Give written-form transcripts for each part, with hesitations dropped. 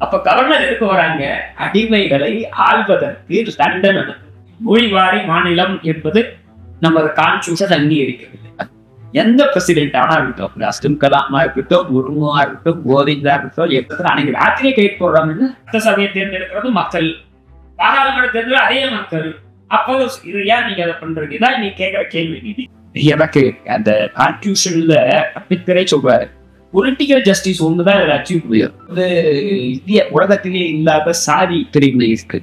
அப்ப கவர்னர் எதுக்கு வராங்க? அடிமைகளை ஆள்வதற்கு லண்டன் மொழிவாரி மாநிலம் என்பது நமது கான்ஸ்டியூஷன் அங்கீகரிக்கிறது. எந்த பிரசிடென்ட் ஆனா இருக்கட்டும், அப்துல் கலாமா இருக்கட்டும், முர்முவா இருக்கட்டும், கோவிந்தா இருக்கட்டும், எப்ப அன்னைக்கு ராத்திரியே கைது போடுறாங்கன்னு சட்டசபையை தேர்ந்தெடுக்கிறது மக்கள், பாராளுமன்ற தேர்தல் அதே மக்கள். அப்போ இது ஏன் நீங்க அதை பண்றீங்க? இதான் நீ கேட்கிற கேள்வி. எனக்கு அந்த கான்ஸ்டியூஷன்ல அம்பேத்கரே சொல்றாரு, பொலிட்டிக்கல் ஜஸ்டிஸ் ஒண்ணுதான் இதில் அச்சீவ் முடியும். இந்திய உலகத்திலே இல்லாத சாதி பிரிவினை இருக்கு,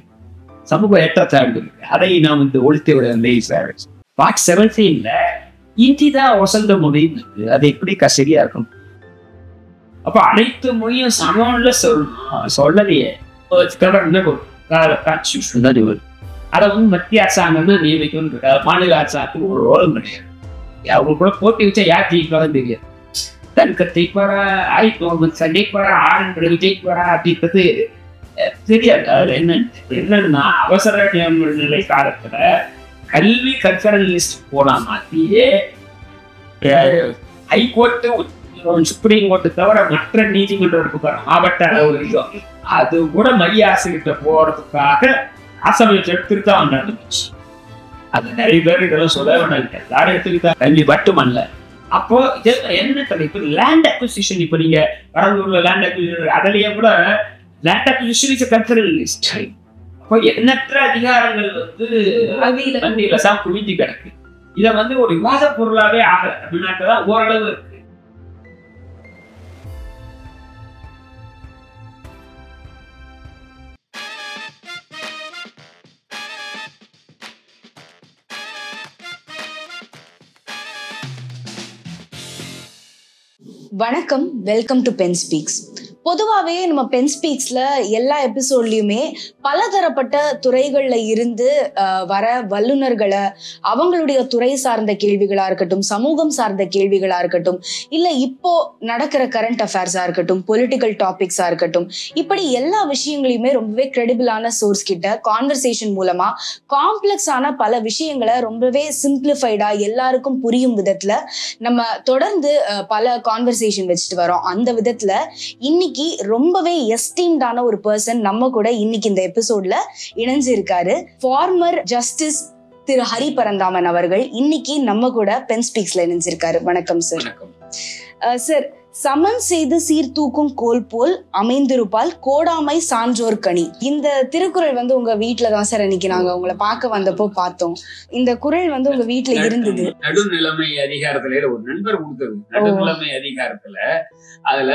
சமூக ஏற்றத்தாழ்வு இருக்கு, அதை நாம் ஒழித்து விட. பார்ட் 17ல இந்தி தான் வசந்த மொழி, அது எப்படி சரியா இருக்கும்? அப்ப அனைத்து மொழியும் சமம்ல சொல்லலையே. அதை மத்திய அரசாங்கம் நியமிக்கும், மாநில அரசாங்கத்துக்கு ஒரு ரோல் கிடையாது. அவங்க கூட போட்டி வச்சா யார் ஜெயிப்பாங்கன்னு தெரியாது. தன் கத்திப்பரா சண்டைப்பரா ஆண்கள் ஜெயிப்பரா அப்படின்றது தெரியாது. அது என்னன்னா அவசர நிலை காலத்துல கல்வி கல்ச்சரல் லிஸ்ட் போனா மாத்தியே ஹைகோர்ட்டு சுப்ரீம் கோர்ட்டு தவிர மற்ற நீதிமன்றத்துக்கு மாவட்ட அளவு அது கூட மைய ஆசிரியர்கிட்ட போறதுக்காக அசமையை எடுத்துதான் நடந்துச்சு. அது நிறைய பேர் இதெல்லாம் சொல்ல வேண்டாம், எல்லாரும் எடுத்துக்கிட்டா கல்வி மட்டுமல்ல. அப்போ என்ன தலைப்பு? Land acquisition. இப்ப நீங்க வரலூர்ல லேண்ட் அக்விசிஷன், அதுலயே கூட land acquisition is cultural list. அப்போ எண்ணற்ற அதிகாரங்கள் அவியில குவிஞ்சு கிடக்கு. இதை ஒரு விவாத பொருளாவே ஆகல. தமிழ்நாட்டுல ஓரளவு இருக்கு. வணக்கம், வெல்கம் டு பென் ஸ்பீக்ஸ். பொதுவாகவே நம்ம பென் ஸ்பீக்ஸ்ல எல்லா எபிசோட்லயுமே பலதரப்பட்ட துறைகள்ல இருந்து வர வல்லுநர்களை அவங்களுடைய துறை சார்ந்த கேள்விகளா இருக்கட்டும், சமூகம் சார்ந்த கேள்விகளா இருக்கட்டும், இல்ல இப்போ நடக்கிற கரண்ட் அஃபேர்ஸா இருக்கட்டும், பொலிட்டிக்கல் டாபிக்ஸா இருக்கட்டும், இப்படி எல்லா விஷயங்களையுமே ரொம்பவே கிரெடிபிளான சோர்ஸ் கிட்ட கான்வர்சேஷன் மூலமா காம்ப்ளெக்ஸான பல விஷயங்களை ரொம்பவே சிம்பிளிஃபைடா எல்லாருக்கும் புரியும் விதத்துல நம்ம தொடர்ந்து பல கான்வர்சேஷன் வச்சுட்டு வரோம். அந்த விதத்துல இன்னைக்கு ரொம்பவே எஸ்டீம்டான ஒரு பர்சன் நம்ம கூட இன்னைக்கு இந்த எபிசோட்ல இணைஞ்சு இருக்காரு. ஃபார்மர் ஜஸ்டிஸ் திரு ஹரி பரந்தாமன் அவர்கள் இன்னைக்கு நம்ம கூட பென் ஸ்பீக்ஸ்ல இணைஞ்சிருக்காரு. வணக்கம் சார். சார், சமன் செய்து சீர்தூக்கும் கோல் போல் அமைந்திருப்பால் கோடாமை சான்றோர் கனி. இந்த திருக்குறள் உங்க வீட்டுலதான் சார் அன்னைக்கு நாங்க உங்களை பார்க்க வந்தப்போ பார்த்தோம். இந்த குறள் உங்க வீட்டுல இருந்தது. நடுநிலைமை அதிகாரத்துல ஒரு நண்பர் கொடுத்தது. நடுநிலைமை அதிகாரத்துல அதுல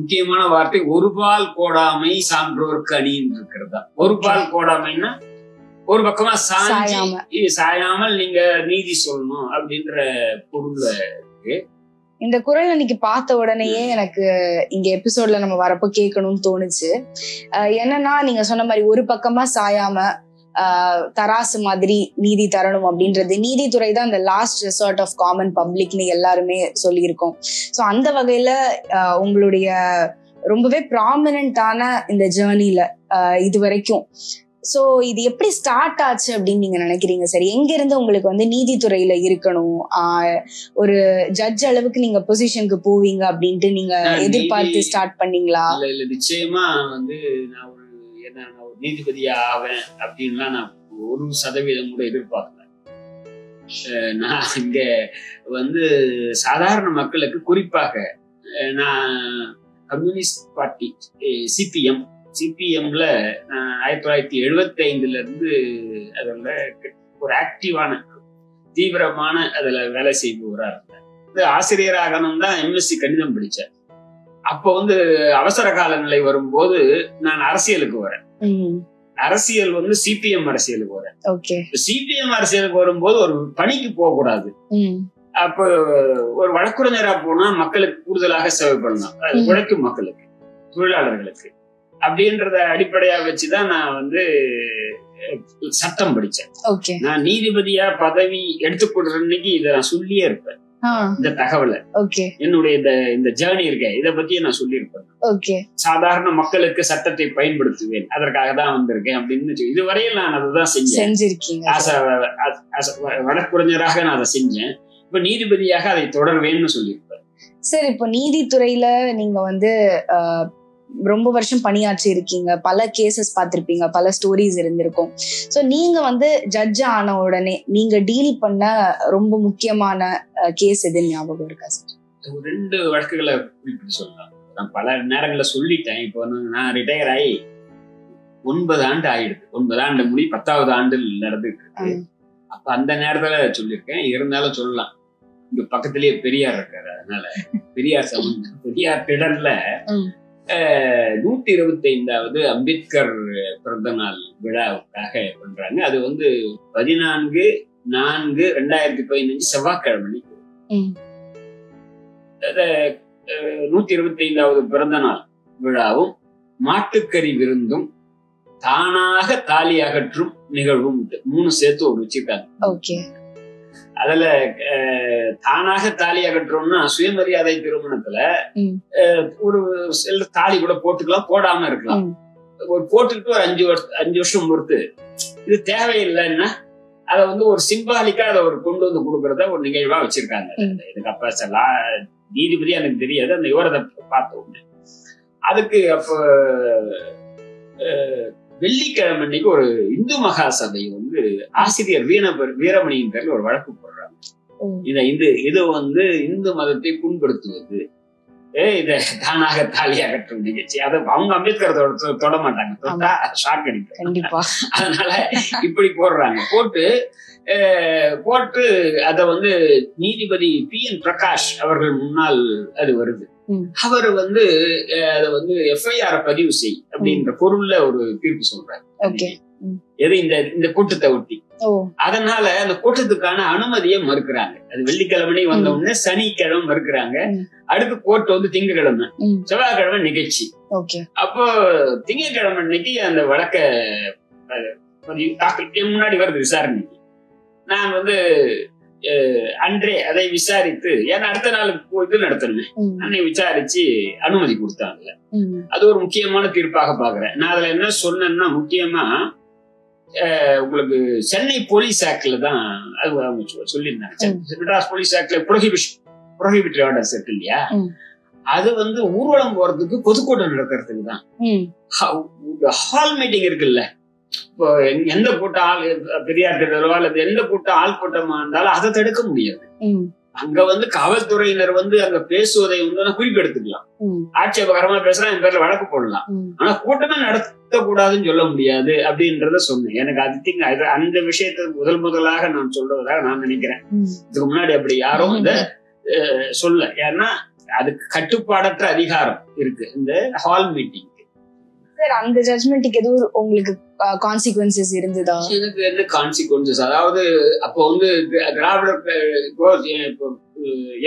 முக்கியமான வார்த்தை ஒரு பால் கோடாமை சான்றோர் கனின்னு இருக்கிறதா. ஒரு பால் கோடாமைன்னா ஒரு பக்கமா சாயாமல் நீங்க நீதி சொல்லணும் அப்படின்ற பொருள்ல இருக்கு. இந்த குறள் அன்னைக்கு பார்த்த உடனேயே எனக்கு இங்க எபிசோட்ல நம்ம வரப்போ கேட்கணும்னு தோணுச்சு. என்னன்னா, நீங்க சொன்ன மாதிரி ஒரு பக்கமா சாயாம தராசு மாதிரி நீதி தரணும் அப்படின்றது. நீதித்துறை தான் இந்த லாஸ்ட் ரெசார்ட் ஆஃப் காமன் பப்ளிக்னு எல்லாருமே சொல்லியிருக்கோம். ஸோ அந்த வகையில உங்களுடைய ரொம்பவே ப்ராமினன்டான இந்த ஜேர்னில இது வரைக்கும் சோ இது எப்படி ஸ்டார்ட் ஆச்சு அப்படின்னு நீங்க நினைக்கிறீங்க சார்? எங்க இருந்து உங்களுக்கு நீதித்துறையில இருக்கணும், ஒரு ஜட்ஜ் அளவுக்கு நீங்க பொசிஷனுக்கு போவீங்க அப்படின்ட்டு நீங்க எதிர்பார்த்து ஸ்டார்ட் பண்ணீங்களா? இல்ல, நிச்சயமா நான் ஒரு நீதிபதியா ஆவேன் அப்படின்லாம் நான் 1% கூட எதிர்பார்க்கல. நான் இங்க சாதாரண மக்களுக்கு, குறிப்பாக நான் கம்யூனிஸ்ட் பார்ட்டி சிபிஎம்ல 1975ல இருந்து அதுல ஒரு ஆக்டிவான தீவிரமான அதுல வேலை செய்பவரா இருந்தேன். ஆசிரியராகணும் தான் எம்எஸ்சி கணிதம் படிச்சேன். அப்போ அவசர கால நிலை வரும்போது நான் அரசியலுக்கு வரேன். அரசியல் சிபிஎம் அரசியலுக்கு வரேன். சிபிஎம் அரசியலுக்கு வரும்போது ஒரு பணிக்கு போக கூடாது. அப்போ ஒரு வழக்குரைஞரா போனா மக்களுக்கு கூடுதலாக சேவை பண்ணலாம், உழைக்கும் மக்களுக்கு, தொழிலாளர்களுக்கு அப்படின்றத அடிப்படையா வச்சுதான் நான் சட்டம் படிச்சேன். நான் நீதிபதியா பதவி எடுத்துக்கொள்ற அன்னைக்கு இதை நான் சொல்லியே இருப்பேன். இந்த தகவலை என்னுடைய இந்த ஜேர்னி இருக்க இதை பத்தியே நான் சொல்லியிருப்பேன். சாதாரண மக்களுக்கு சட்டத்தை பயன்படுத்துவேன், அதற்காக தான் வந்திருக்கேன் அப்படின்னு இதுவரையில் நான் அதுதான் செஞ்சேன். வழக்குரைஞராக நான் அதை செஞ்சேன். இப்ப நீதிபதியாக அதை தொடர்வேன்னு சொல்லியிருப்பேன். சார், இப்போ நீதித்துறையில நீங்க ரொம்ப வருஷம் பணியாற்றி இருக்கீங்க, பல கேசஸ் பார்த்திருப்பீங்க, பல ஸ்டோரிஸ் இருந்திருக்கும். ஸோ நீங்க வந்து ஜட்ஜ் ஆன உடனே நீங்க டீல் பண்ண ரொம்ப முக்கியமான கேஸ் எதுன்னு ஞாபகம் இருக்கா சார்? 2 வழக்குகளை குறிப்பிட்டு சொல்லலாம். நான் பல நேரங்கள்ல சொல்லிட்டேன். இப்போ நான் ரிட்டையர் ஆகி 9 ஆண்டு ஆயிடுது. 9 ஆண்டு முடி 10வது ஆண்டு நடந்துட்டு இருக்கு. அப்ப அந்த நேரத்துல சொல்லியிருக்கேன். இருந்தாலும் சொல்லலாம். இங்க பக்கத்திலேயே பெரியார் இருக்காரு. அதனால பெரியார் திடல்ல 125வது அம்பேத்கர் பிறந்த நாள் விழாவுக்காக பண்றாங்க. அது வந்து 14/4/2015 செவ்வாய்க்கிழமை. 125வது பிறந்த நாள் விழாவும் மாட்டுக்கறி விருந்தும் தானாக தாலி அகற்றும் நிகழ்வும் 3 சேர்த்து ஒரு வச்சிருக்காங்க. அதுல தானாக தாலி அகற்றோம்னா சுயமரியாதை திருமணத்துல ஒரு சில தாலி கூட போட்டுக்கலாம், போடாம இருக்கலாம். ஒரு போட்டுக்கிட்டு ஒரு 5 வருஷம் பொறுத்து இது தேவையில்லைன்னா அதை வந்து ஒரு சிம்பாலிக்கா அதை ஒரு கொண்டு வந்து கொடுக்கறத ஒரு நிகழ்வா வச்சிருக்காங்க. இதுக்கு அப்ப நீதிபதி எனக்கு தெரியாது, அந்த விவரத்தை பார்த்தோம். அதுக்கு அப்ப வெள்ளிக்கிழமை அன்னைக்கு ஒரு இந்து மகாசபை வந்து ஆசிரியர் வீரமணியின் பேர்ல ஒரு வழக்கு போடுறாங்க. இது வந்து இந்து மதத்தை புண்படுத்துவது, இத தானாக தாலி அகற்றும் நிகழ்ச்சி. அதை அவங்க அம்பேத்கர் தொட மாட்டாங்க, தொட்டா ஷாக் அடிக்கும். அதனால இப்படி போடுறாங்க. போட்டு அத வந்து நீதிபதி PN பிரகாஷ் அவர்கள் முன்னால் அது வருது. அவர் வந்து அத வந்து FIR பதிவு செய் அப்படின்ற பொருள்ல ஒரு தீர்ப்பு சொல்றாரு. எது இந்த கூட்டத்தை ஒட்டி. அதனால அந்த கூட்டத்துக்கான அனுமதியை மறுக்கிறாங்க. அது வெள்ளிக்கிழமை வந்த உடனே சனிக்கிழமை மறுக்கிறாங்க. அடுத்து கோர்ட் வந்து திங்கட்கிழமை, செவ்வாய்க்கிழமை நிகழ்ச்சி. அப்போ திங்கட்கிழமை அன்னைக்கு அந்த வழக்க முன்னாடி வருது விசாரணைக்கு. நான் வந்து அன்றே அதை விசாரித்து, ஏன்னா அடுத்த நாள் இது நடத்தணும், அன்னை விசாரிச்சு அனுமதி கொடுத்தாங்க. அது ஒரு முக்கியமான தீர்ப்பாக பாக்குறேன். நான் அதுல என்ன சொன்னேன்னா, முக்கியமா உங்களுக்கு சென்னை போலீஸ் ஆக்ட்ல தான் அது அவங்க சொல்லியிருந்தாங்க. மெட்ராஸ் போலீஸ் ஆக்ட்ல ப்ரொஹிபிட்டரி ஆர்டர்ஸ் இருக்கு இல்லையா, அது வந்து ஊர்வலம் போறதுக்கு பொதுக்கூட்டம் நடக்கிறதுக்கு தான். ஹால் மீட்டிங் இருக்குல்ல, இப்போ எந்த கூட்டம் ஆள் பெரியார் திடலோ அல்லது எந்த கூட்டம் ஆள் கூட்டமா இருந்தாலும் அதை தடுக்க முடியாது. அங்க வந்து காவல்துறையினர் வந்து அங்க பேசுவதை வந்து குறிப்பெடுத்துக்கலாம், ஆட்சேபகரமா பேசுறா, என் பேர்ல வழக்கு போடலாம். ஆனா கூட்டமே நடத்தக்கூடாதுன்னு சொல்ல முடியாது அப்படின்றத சொன்னேன். எனக்கு அது அந்த விஷயத்த முதலாக நான் சொல்றதாக நான் நினைக்கிறேன். இதுக்கு முன்னாடி அப்படி யாரும் இத சொல்ல, ஏன்னா அதுக்கு கட்டுப்பாடற்ற அதிகாரம் இருக்கு இந்த ஹால் மீட்டிங். அந்த ஜட்ஜ்மென்ட்க்கு எதுவும் உங்களுக்கு கான்சிக்வன்சஸ் இருந்ததா? எனக்கு என்ன கான்சிக்வன்சஸ், அதாவது அப்போ வந்து திராவிட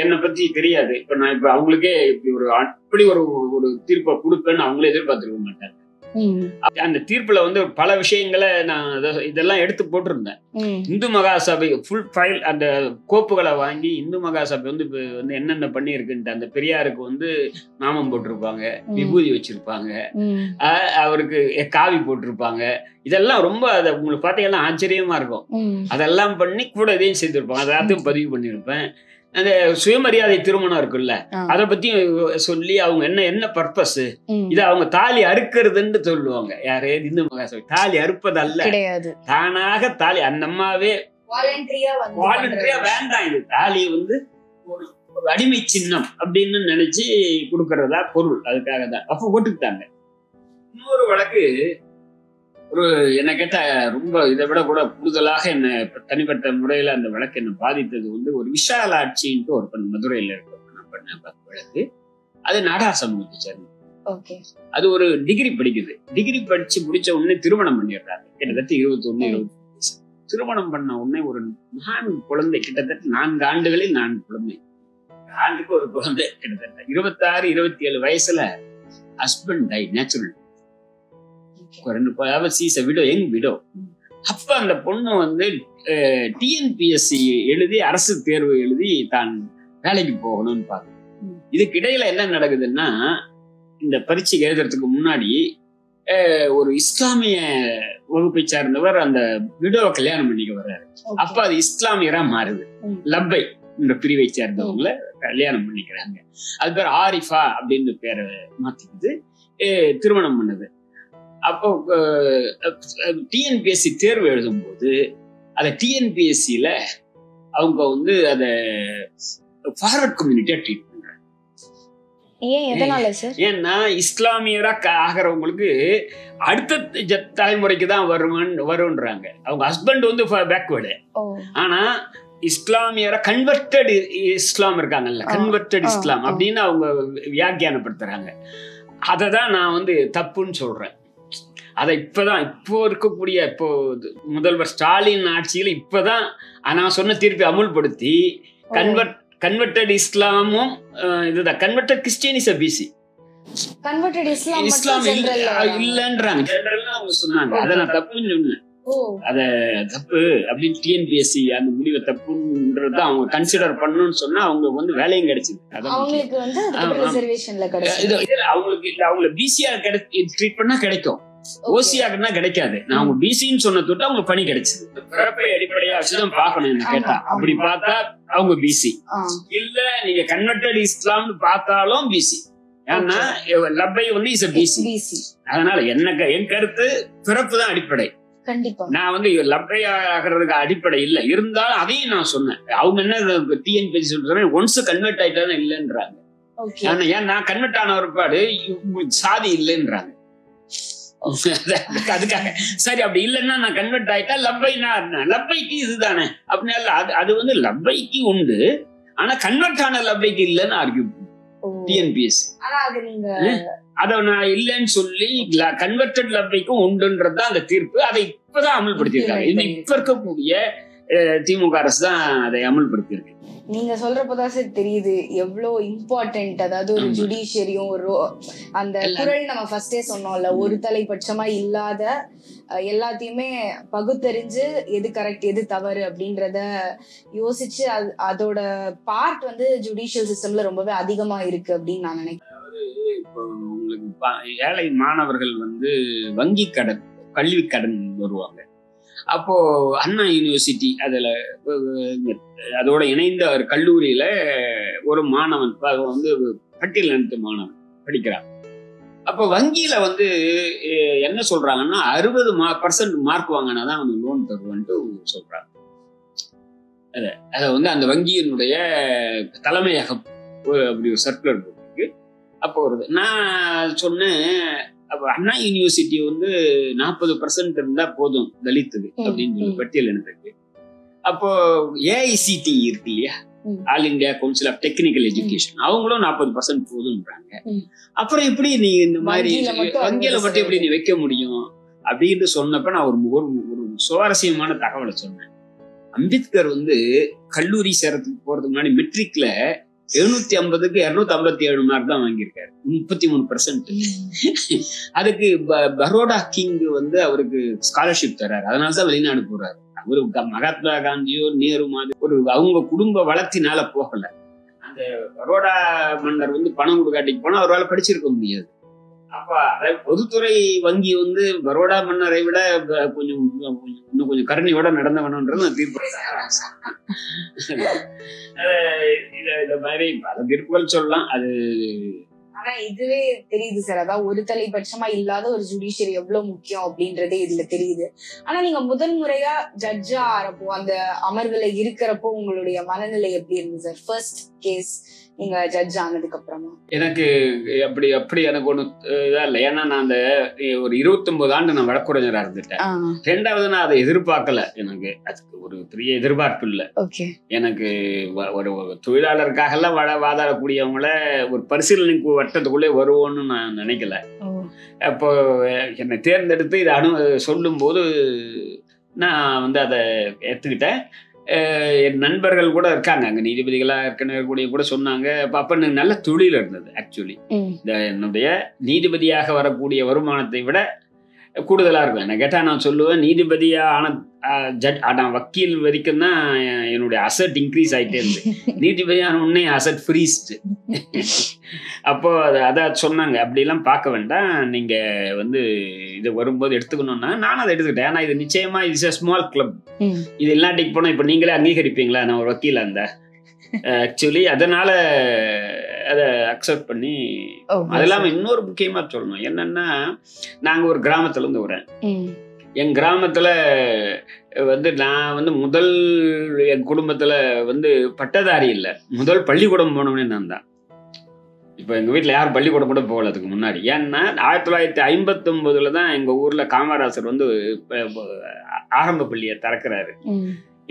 என்னை பத்தி தெரியாது. இப்ப நான் இப்ப அவங்களுக்கே இப்படி ஒரு தீர்ப்பை கொடுப்பேன்னு அவங்களே எதிர்பார்த்திருக்க மாட்டாங்க. அந்த தீர்ப்புல வந்து பல விஷயங்களை நான் இதெல்லாம் எடுத்து போட்டிருந்தேன். இந்து மகாசபை ஃபுல் ஃபைல் அந்த கோப்புகளை வாங்கி இந்து மகாசபை வந்து என்னென்ன பண்ணி இருக்குன்ட்டு, அந்த பெரியாருக்கு வந்து நாமம் போட்டிருப்பாங்க, விபூதி வச்சிருப்பாங்க, அவருக்கு காவி போட்டிருப்பாங்க. இதெல்லாம் ரொம்ப அதை உங்களுக்கு பார்த்தீங்கன்னா ஆச்சரியமா இருக்கும். அதெல்லாம் பண்ணி கூட இதையும் செய்திருப்பாங்க. அதெல்லாத்தையும் பதிவு பண்ணியிருப்பேன். அந்த சுயமரியாதை திருமணம் இருக்குல்ல, அதை பத்தி சொல்லி அவங்க என்ன பர்பஸ், இதை அவங்க தாலி அறுக்கிறதுன்னு சொல்லுவாங்க. யாரு இந்து மகாசபை தாலி அறுப்பதல்ல, தானாக தாலி அந்த அம்மாவே வாலண்டரியா வேண்டாம், இது தாலி வந்து ஒரு அடிமை சின்னம் அப்படின்னு நினைச்சு கொடுக்கறதா பொருள், அதுக்காக தான் அப்ப போட்டுக்கிட்டாங்க. இன்னொரு வழக்கு என்ன கேட்ட ரொம்ப இதை விட கூட கூடுதலாக என்ன தனிப்பட்ட முறையில அந்த வழக்கு என்ன பாதித்தது வந்து ஒரு விஷாலாட்சின்ட்டு ஒரு பெண் மதுரையில இருக்க பண்ண வழக்கு. அது நாடார் சமூகத்தை சேர்ந்து. அது ஒரு டிகிரி படிக்குது. டிகிரி படிச்சு முடிச்ச உடனே திருமணம் பண்ணிடுறாங்க. கிட்டத்தட்ட 21-22 வயசு. திருமணம் பண்ண உடனே ஒரு 4 குழந்தை, கிட்டத்தட்ட 4 ஆண்டுகளில் 4 குழந்தை, ஆண்டுக்கு ஒரு குழந்தை. கிட்டத்தட்ட 26-27 வயசுல ஹஸ்பண்ட் டை நேச்சுரல். அப்ப அந்த பொண்ணு வந்து TNPSC எழுதி அரசு தேர்வு எழுதி தான் வேலைக்கு போகணும்னு பாக்குது. இதுக்கு இடையில என்ன நடக்குதுன்னா, இந்த பரீட்சை எழுதுறதுக்கு முன்னாடி ஒரு இஸ்லாமிய வகுப்பை சார்ந்தவர் அந்த விடோவை கல்யாணம் பண்ணிக்க வர்றாரு. அப்ப அது இஸ்லாமியரா மாறுது. லப்பை இந்த பிரிவை சேர்ந்தவங்கள கல்யாணம் பண்ணிக்கிறாங்க. அது பேர் ஆரிஃபா அப்படின்னு பேரை மாத்திக்குது. திருமணம் பண்ணது. அப்போ டிஎன்பிஎஸ்சி தேர்வு எழுதும்போது அத டிஎன்பிஎஸ்சியில அவங்க வந்து அத ஃபார்வர்ட் கம்யூனிட்டியா ட்ரீட் பண்றாங்க. ஏன், எதனால சார்? ஏன்னா இஸ்லாமியரா ஆகிறவங்களுக்கு அடுத்த தலைமுறைக்கு தான் வருன்றாங்க. அவங்க ஹஸ்பண்ட் வந்து பேக்வேர்டு. ஆனா இஸ்லாமியரா கன்வெர்டட் இஸ்லாம் இருக்காங்கல்ல, கன்வெர்டட் இஸ்லாம் அப்படின்னு அவங்க வியாக்கியானப்படுத்துறாங்க. அதை தான் நான் வந்து தப்புன்னு சொல்றேன். அதை இப்போ இருக்கக்கூடிய முதல்வர் ஸ்டாலின் ஆட்சியில் இப்பதான் நான் சொன்ன தீர்ப்பை அமுல்படுத்தி கன்வெர்டட் இஸ்லாமும் இதுதான் கன்வெர்டட் கிறிஸ்டியனிசம் பிசி கன்வெர்டட் இஸ்லாம் இல்லன்றாங்க ஜெனரலா அவங்க சொன்னாங்க. அதை நான் தப்புன்னு சொன்னேன். அத தப்பு அப்படின்னு டிஎன்பிஎஸ்சி அந்த முடிவை தப்புன்றத அவங்க கன்சிடர் பண்ணணும்னு சொன்னா அவங்களுக்கு வந்து வேலையும் கிடைச்சது. அவங்களுக்கு பிசிஆ ட்ரீட் பண்ணா கிடைக்கும், ஓசிஆர்னா கிடைக்காது. நான் அவங்க பிசின்னு சொன்ன தொட்டு அவங்க பணி கிடைச்சது. பிறப்பை அடிப்படையா வச்சுதான் பாக்கணும் என்ன கேட்டா. அப்படி பார்த்தா அவங்க பிசி இல்ல, நீங்க கன்வெர்டட் இஸ்லாம்னு பார்த்தாலும் பிசி. ஏன்னா லப்பை வந்து இஸ் பிசி. அதனால என் கருத்து பிறப்பு தான் அடிப்படை. நான் வந்து லப்பை ஆகிறதுக்கு அடிப்படை இல்ல. இருந்தாலும் அதையும் நான் சொன்னேன். அவங்க என்ன டிஎன்பிஎஸ்சி சொல்றாங்க, ஒன்ஸ் கன்வெர்ட் ஆயிட்டாலும் இல்லைன்றாங்க. ஏன் நான் கன்வெர்ட் ஆன ஒருபாடு சாதி இல்லைன்றாங்க. அதுக்காக சரி அப்படி இல்லைன்னா நான் கன்வெர்ட் ஆயிட்டா லப்பைனா லப்பைக்கு இதுதானே அப்படின்னா அது வந்து லப்பைக்கு உண்டு. ஆனா கன்வெர்ட் ஆன லப்பைக்கு இல்லைன்னு ஆர்கியூ டிஎன்பிஎஸ்சி. அத நான் இல்லைன்னு சொல்லி கன்வெர்டட் லப்பைக்கும் உண்டுன்றதுதான் அந்த தீர்ப்பு. அதை இப்பதான் அமல்படுத்தியிருக்காங்க. இப்ப இருக்கக்கூடிய திமுக அரசு தான் அதை அமல்படுத்தியிருக்கு. நீங்க சொல்றப்பதான் சார் தெரியுது எவ்வளவு இம்பார்ட்டன்ட். அதாவது ஒரு ஜுடிஷியரியும் ஒரு அந்த குரல் நம்ம ஃபர்ஸ்டே சொன்னோம்ல, ஒரு தலைபட்சமா இல்லாத எல்லாத்தையுமே பகுத்தறிஞ்சு எது கரெக்ட் எது தவறு அப்படின்றத யோசிச்சு அதோட பார்ட் வந்து ஜுடிஷியல் சிஸ்டம்ல ரொம்பவே அதிகமா இருக்கு அப்படின்னு நான் நினைக்கிறேன். இப்போ உங்களுக்கு ஏழை மாணவர்கள் வந்து வங்கி கடன், கல்வி கடன் வருவாங்க. அப்போ அண்ணா யூனிவர்சிட்டி அதோட இணைந்த ஒரு கல்லூரியில ஒரு மாணவன் வந்து பட்டியல் அனைத்து மாணவன் படிக்கிறான். அப்போ வங்கியில வந்து என்ன சொல்றாங்கன்னா 60% மார்க் வாங்கினாதான் அவனுக்கு லோன் தருவான்ட்டு சொல்றாங்க. அத வந்து அந்த வங்கியினுடைய தலைமையகம் அப்படி ஒரு சர்க்குலர் போட்டிருக்கு. அப்போ வருது. நான் சொன்னேன், அப்ப அண்ணா யூனிவர்சிட்டி வந்து 40% இருந்தா போதும் தலித்துக்கு அப்படின்னு சொல்லி பட்டியல் இனத்துக்கு. அப்போ ஏஐசிடி இருக்கு இல்லையா, all India council of technical education, அவங்களும் 40% போதும்ன்றாங்க. அப்புறம் எப்படி நீ இந்த மாதிரி வங்கியில மட்டும் எப்படி நீ வைக்க முடியும் அப்படின்னு சொன்னப்ப நான் ஒரு சுவாரஸ்யமான தகவலை சொன்னேன். அம்பேத்கர் வந்து கல்லூரி சேரத்துக்கு போறதுக்கு முன்னாடி மெட்ரிக்ல 750க்கு 257 மார்க் தான் வாங்கியிருக்காரு, 33%. அதுக்கு பரோடா கிங் வந்து அவருக்கு ஸ்காலர்ஷிப் தர்றாரு, அதனாலதான் வெளிநாடு போறாரு. அவரு மகாத்மா காந்தியோ நேரு மாதிரி ஒரு அவங்க குடும்ப வளர்ச்சினால போகல. அந்த பரோடா மன்னர் வந்து பணம் கொடுக்காட்டிக்கு போனா அவரால் படிச்சிருக்க முடியாது. அப்ப பொதுத்துறை வங்கி வந்து பரோடா மன்னரை விட இன்னும் கொஞ்சம் கருணையோட நடந்தவனன்றது நான் தீர்ப்பு. இந்த மாதிரி பல தீர்ப்புகள் சொல்லலாம். அது ஆனா இதுவே தெரியுது சார், அதான் ஒரு தலைபட்சமா இல்லாத ஒரு ஜுடிஷியரி எவ்வளவு முக்கியம் அப்படின்றதே இதுல தெரியுது. ஆனா நீங்க முதல் முறையா ஜட்ஜா ஆறப்போ, அந்த அமர்வுல இருக்கிறப்போ உங்களுடைய மனநிலை எப்படி இருந்தது சார்? ஃபர்ஸ்ட் கேஸ் நீங்க ஜட்ஜ் ஆனதுக்கு அப்புறமா எனக்கு அப்படி எனக்கு ஒண்ணு இதா இல்லை. ஏன்னா நான் அந்த ஒரு 29 ஆண்டு நான் வழக்குரைஞரா இருந்துட்டேன். ரெண்டாவது நான் அதை எதிர்பார்க்கல. எனக்கு அதுக்கு ஒரு பெரிய எதிர்பார்ப்பு இல்லை. எனக்கு ஒரு தொழிலாளருக்காக எல்லாம் வாதாடக்கூடியவங்கள ஒரு பரிசீலனைக்கு வட்டத்துக்குள்ளே வருவோன்னு நான் நினைக்கல. அப்போ என்னை தேர்ந்தெடுத்து இதை சொல்லும் போது நான் வந்து அதை ஏத்துக்கிட்டேன். என் நண்பர்கள் கூட இருக்காங்க அங்க, நீதிபதிகளா இருக்கக்கூடிய கூட சொன்னாங்க. அப்ப நல்ல தொழில் இருந்தது. ஆக்சுவலி என்னுடைய நீதிபதியாக வரக்கூடிய வருமானத்தை விட கூடுதலா இருக்கும். என்ன கேட்டா நான் சொல்லுவேன், நீதிபதியா நான் வக்கீல் வரைக்கும் தான் என்னுடைய அசட் இன்க்ரீஸ் ஆகிட்டே இருந்து, நீதிபதியான உடனே அசட் ஃப்ரீஸ்ட். அப்போ அதான் சொன்னாங்க, அப்படிலாம் பார்க்க வேண்டாம், நீங்க வந்து இது வரும்போது எடுத்துக்கணும்னா நானும் அதை எடுத்துக்கிட்டேன். ஏன்னா இது நிச்சயமா இட்ஸ் எ ஸ்மால் கிளப். இது இல்லாட்டிக்கு போனா இப்ப நீங்களே அங்கீகரிப்பீங்களா நான் ஒரு வக்கீலா இருந்தா? ஆக்சுவலி அதனால அதை அக்செப்ட் பண்ணி. அது இல்லாம இன்னொரு முக்கியமா சொல்லணும் என்னன்னா, நாங்க ஒரு கிராமத்துல இருந்து வரேன். என் கிராமத்துல நான் முதல் என் குடும்பத்துல பட்டதாரி இல்லை, முதல் பள்ளிக்கூடம் போனவனே நான் தான். இப்போ எங்க வீட்டுல யாரும் பள்ளிக்கூடம் கூட போகல அதுக்கு முன்னாடி. ஏன்னா 1959 தான் எங்க ஊர்ல காமராசர் ஆரம்ப பள்ளியை திறக்கிறாரு.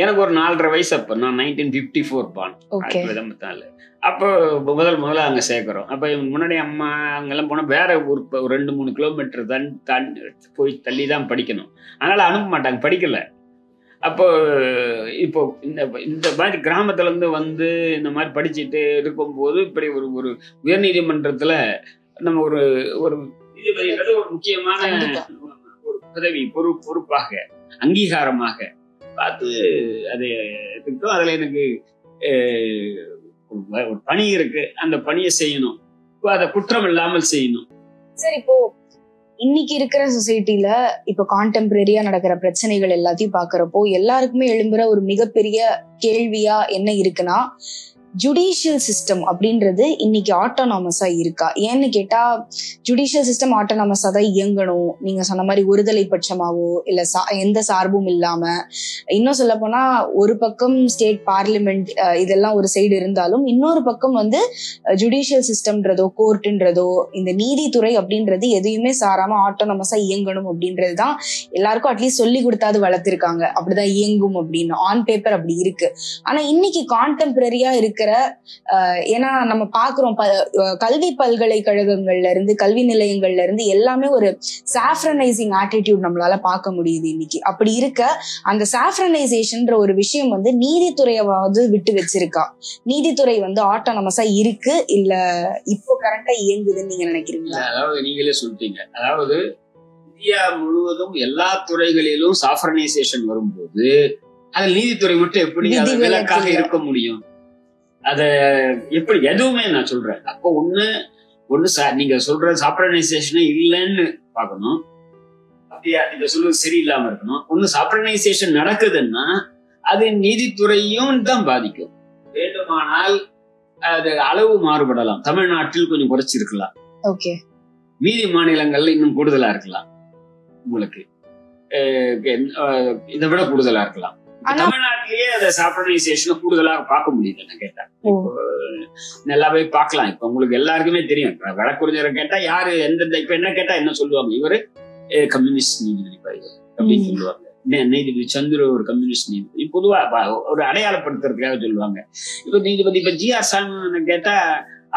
எனக்கு ஒரு 4.5 வயசு. அப்போ நான் 1954 பான். 1954. அப்போ முதல்ல அங்க சேர்க்கிறோம். அப்ப முன்னாடி அம்மா அங்கெல்லாம் போனா வேற ஒரு 2-3 கிலோமீட்டர் போய் தள்ளி தான் படிக்கணும். அதனால அனுப்ப மாட்டாங்க, படிக்கல. அப்போ இப்போ இந்த மாதிரி கிராமத்துல இருந்து இந்த மாதிரி படிச்சுட்டு இருக்கும்போது இப்படி ஒரு உயர்நீதிமன்றத்துல நம்ம ஒரு நீதிபதிங்கிறது ஒரு முக்கியமான ஒரு பதவி, பொறுப்பாக அங்கீகாரமாக பார்த்து அது எடுத்துக்கிட்டோம். அதுல எனக்கு ஒரு பணி இருக்கு, அந்த பணியை செய்யணும், அதை குற்றம் இல்லாமல் செய்யணும். சரி, இப்போ இன்னைக்கு இருக்கிற சொசைட்டில இப்ப கான்டெம்பரரியா நடக்கிற பிரச்சனைகள் எல்லாத்தையும் பாக்குறப்போ எல்லாருக்குமே எழும்புற ஒரு மிகப்பெரிய கேள்வியா என்ன இருக்குன்னா, ஜுடிஷியல் சிஸ்டம் அப்படின்றது இன்னைக்கு ஆட்டோனாமஸா இருக்கா? ஏன்னு கேட்டா, ஜுடிஷியல் சிஸ்டம் ஆட்டோனாமஸா தான் இயங்கணும், நீங்க சொன்ன மாதிரி ஒருதலை பட்சமாவோ இல்ல எந்த சார்பும் இல்லாம. இன்னும் சொல்ல போனா ஒரு பக்கம் ஸ்டேட் பார்லிமெண்ட் இதெல்லாம் ஒரு சைடு இருந்தாலும், இன்னொரு பக்கம் ஜுடிஷியல் சிஸ்டம்ன்றதோ கோர்ட்ன்றதோ இந்த நீதித்துறை அப்படின்றது எதையுமே சாராம ஆட்டோனாமஸா இயங்கணும் அப்படின்றதுதான் எல்லாருக்கும் அட்லீஸ்ட் சொல்லி கொடுத்தாது வளர்த்திருக்காங்க. அப்படிதான் இயங்கும் அப்படின்னு ஆன் பேப்பர் அப்படி இருக்கு. ஆனா இன்னைக்கு கான்டெம்பரரியா இருக்கு. ஏன்னா நம்ம பாக்குறோம், கல்வி பல்கலைக்கழகங்கள்ல இருந்து கல்வி நிலையங்கள்ல இருந்து எல்லாமே ஒரு சாஃப்ரனைசிங் ஆட்டிடியூட் நம்மளால பார்க்க முடியுது இன்னைக்கு. அப்படி இருக்க அந்த சாஃப்ரனைசேஷன்ற ஒரு விஷயம் நீதித்துறையாவது விட்டு வச்சிருக்கா? நீதித்துறை ஆட்டோனமஸா இருக்கு இல்ல இப்போ கரண்டா இயங்குதுன்னு நீங்க நினைக்கிறீங்களா? அதாவது நீங்களே சொல்லிட்டீங்க, அதாவது இந்தியா முழுவதும் எல்லா துறைகளிலும் சாஃப்ரனைசேஷன் வரும்போது அதில் நீதித்துறை மட்டும் எப்படி விலக்காக இருக்க முடியும்? அத எப்படி எதுவுமே நான் சொல்றேன். அப்போ ஒண்ணு நீங்க சொல்ற சாப்ரனைசேஷனே இல்லைன்னு பாக்கணும். அப்படியா நீங்க சொல்றது சரியில்லாம இருக்கணும். ஒண்ணு சாப்ரனைசேஷன் நடக்குதுன்னா அது நீதித்துறையும் தான் பாதிக்கும். வேண்டுமானால் அது அளவு மாறுபடலாம். தமிழ்நாட்டில் கொஞ்சம் குறைச்சிருக்கலாம், மீதி மாநிலங்கள்ல இன்னும் கூடுதலா இருக்கலாம், உங்களுக்கு இதை விட கூடுதலா இருக்கலாம். தமிழ்நாட்டிலேயே அதை சாப்ரனைசேஷன் கூடுதலாக பார்க்க முடியுது. என்ன கேட்டா நல்லாவே பார்க்கலாம். இப்ப உங்களுக்கு எல்லாருக்குமே தெரியும், வழக்குரைஞரை கேட்டா யாரு எந்தெந்த இப்ப என்ன கேட்டா என்ன சொல்லுவாங்க, இவரு கம்யூனிஸ்ட் நீதிபதி அப்படின்னு சொல்லுவாங்க. நீதிபதி சந்துரு ஒரு கம்யூனிஸ்ட் நீதிபதி பொதுவா ஒரு அடையாளப்படுத்துறதுக்காக சொல்லுவாங்க. இப்ப நீதிபதி இப்ப ஜி.ஆர். சாமி கேட்டா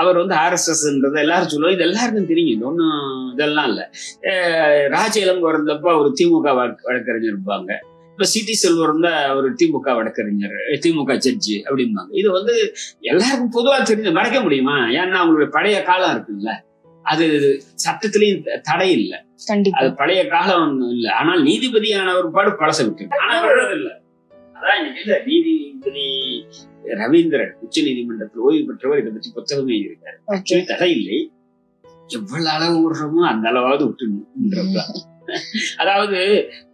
அவர் RSSன்றது எல்லாரும் சொல்லுவாங்க. இது எல்லாருக்கும் தெரியும், இது ஒன்னும் இதெல்லாம் இல்ல. ராஜேலம் இருந்தப்ப ஒரு திமுக வழக்கறிஞர் இருப்பாங்க. இப்ப சிடி செல்வம் தான் ஒரு திமுக வழக்கறிஞர், திமுக ஜட்ஜி அப்படிம்பாங்க. இது எல்லாருக்கும் பொதுவா தெரிஞ்சு மறைக்க முடியுமா? ஏன்னா அவங்களுடைய பழைய காலம் இருக்குல்ல, அது சட்டத்திலையும் தடை இல்லை, அது பழைய காலம் இல்லை. ஆனால் நீதிபதியான ஒரு பாடு பழச விட்டு ஆனா வர்றது இல்லை. அதான் இன்னைக்கு நீதிபதி ரவீந்திரன் உச்ச நீதிமன்றத்தில் ஓய்வு பெற்றவர் இதை பற்றி புத்தகமே இருக்காரு. ஆக்சுவலி தடை இல்லை, எவ்வளவு அளவு விடுறோமோ அந்த அளவாவது விட்டுணும். அதாவது